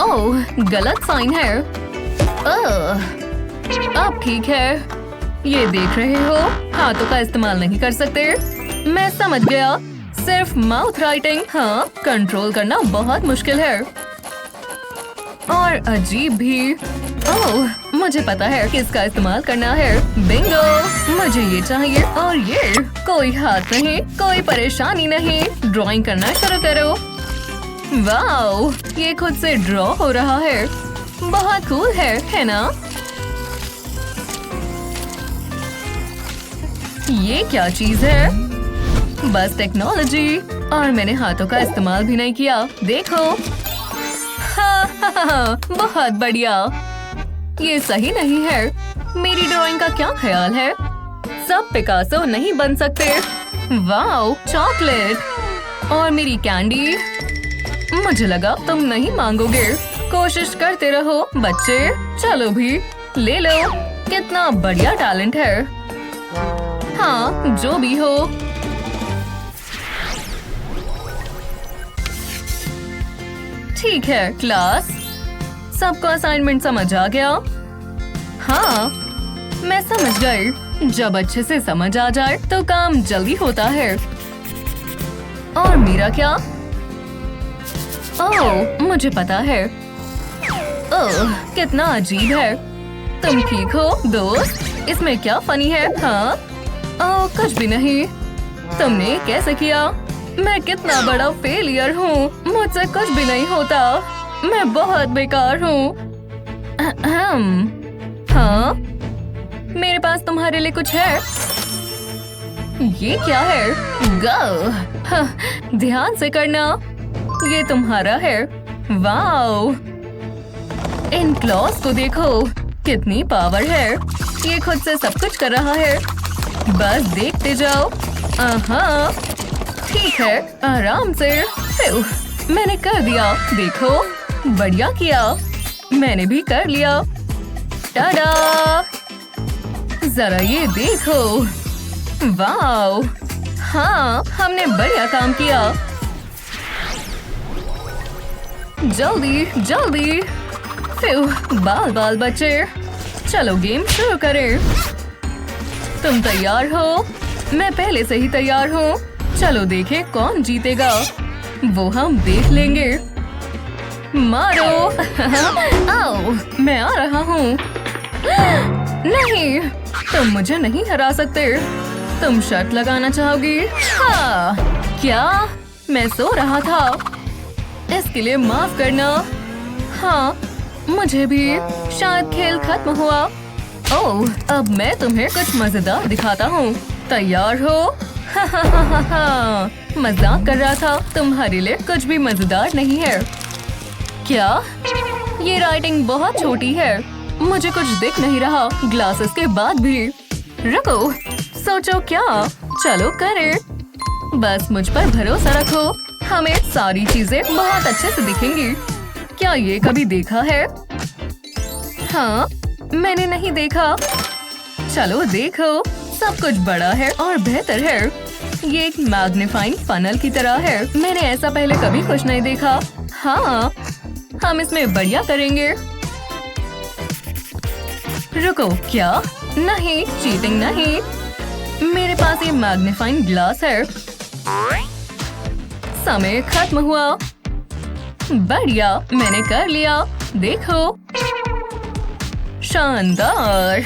ओह गलत साइन है। अब ठीक है। ये देख रहे हो, हाथों का इस्तेमाल नहीं कर सकते। मैं समझ गया, सिर्फ माउथ राइटिंग। हाँ, कंट्रोल करना बहुत मुश्किल है और अजीब भी। ओह मुझे पता है किसका इस्तेमाल करना है। बिंगो, मुझे ये चाहिए और ये। कोई हाथ नहीं, कोई परेशानी नहीं। ड्राइंग करना शुरू करो। वाओ, ये खुद से ड्रॉ हो रहा है। बहुत कूल है ना? ये क्या चीज है? बस टेक्नोलॉजी। और मैंने हाथों का इस्तेमाल भी नहीं किया। देखो। बहुत बढ़िया। ये सही नहीं है। मेरी ड्राइंग का क्या ख्याल है? सब पिकासो नहीं बन सकते। वाओ, चॉकलेट और मेरी कैंडी। मुझे लगा तुम नहीं मांगोगे। कोशिश करते रहो बच्चे। चलो भी ले लो। कितना बढ़िया टैलेंट है। हाँ, जो भी हो। ठीक है क्लास, सबको असाइनमेंट समझ आ गया? हाँ, मैं समझ गई। जब अच्छे से समझ आ जाए तो काम जल्दी होता है। और मेरा क्या? ओह मुझे पता है। ओह कितना अजीब है। तुम ठीक हो दोस्त? इसमें क्या फनी है? हाँ, ओह कुछ भी नहीं। तुमने कैसे किया? मैं कितना बड़ा फेलियर हूँ। मुझसे कुछ भी नहीं होता। मैं बहुत बेकार हूँ। हाँ, मेरे पास तुम्हारे लिए कुछ है। ये क्या है? गो, ध्यान से करना। ये तुम्हारा है। वाओ, इन क्लॉज को देखो, कितनी पावर है। ये खुद से सब कुछ कर रहा है। बस देखते जाओ। हाँ ठीक है, आराम से। मैंने कर दिया। देखो, बढ़िया किया। मैंने भी कर लिया। टाडा! जरा ये देखो। वाओ, हाँ हमने बढ़िया काम किया। जल्दी जल्दी। बाल बाल बच्चे, चलो गेम शुरू करें। तुम तैयार हो? मैं पहले से ही तैयार हूँ। चलो देखें कौन जीतेगा। वो हम देख लेंगे। मारो। आओ, मैं आ रहा हूँ। नहीं, तुम मुझे नहीं हरा सकते। तुम शर्त लगाना चाहोगी? हाँ। क्या? मैं सो रहा था। इसके लिए माफ करना। हाँ, मुझे भी शायद खेल खत्म हुआ। ओह, अब मैं तुम्हें कुछ मजेदार दिखाता हूँ। तैयार हो? मजाक कर रहा था। तुम्हारे लिए कुछ भी मजेदार नहीं है। क्या? ये राइटिंग बहुत छोटी है। मुझे कुछ दिख नहीं रहा ग्लासेस के बाद भी। रुको, सोचो क्या? चलो करें। बस मुझ पर भरोसा रखो। हमें सारी चीजें बहुत अच्छे से दिखेंगी। क्या ये कभी देखा है? हाँ, मैंने नहीं देखा। चलो देखो, सब कुछ बड़ा है और बेहतर है। ये एक मैग्नीफाइंग फनल की तरह है। मैंने ऐसा पहले कभी कुछ नहीं देखा। हाँ, हम इसमें बढ़िया करेंगे। रुको, क्या? नहीं, चीटिंग नहीं। मेरे पास ये मैग्नीफाइंग ग्लास है। समय खत्म हुआ। बढ़िया, मैंने कर लिया। देखो, शानदार।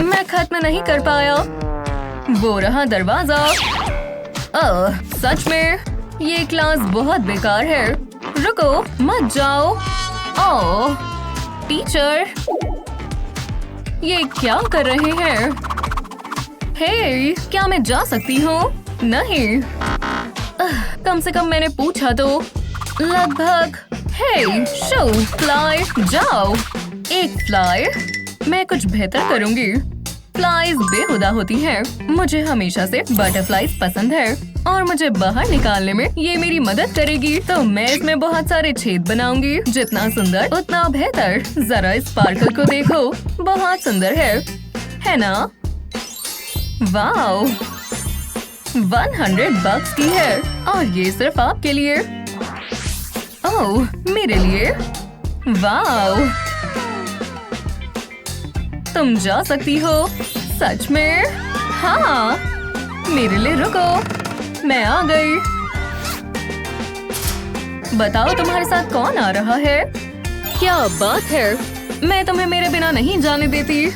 मैं खत्म नहीं कर पाया। वो रहा दरवाजा। ओह, सच में ये क्लास बहुत बेकार है। रुको, मत जाओ। ओह, टीचर, ये क्या कर रहे हैं? हे, क्या मैं जा सकती हूँ? नहीं। कम से कम मैंने पूछा तो। लगभग। हे, शो, फ्लाई, जाओ। एक फ्लाई। मैं कुछ बेहतर करूँगी। फ्लाइज बेहुदा होती हैं। मुझे हमेशा से बटरफ्लाइज पसंद है और मुझे बाहर निकालने में ये मेरी मदद करेगी। तो मैं इसमें बहुत सारे छेद बनाऊंगी। जितना सुंदर उतना बेहतर। जरा इस स्पार्कल को देखो, बहुत सुंदर है ना? वाओ, 100 बक्स की है और ये सिर्फ आपके लिए। ओह, मेरे लिए। वाओ, तुम जा सकती हो। सच में? हाँ, मेरे लिए रुको, मैं आ गई। बताओ तुम्हारे साथ कौन आ रहा है? क्या बात है? मैं तुम्हें मेरे बिना नहीं जाने देती।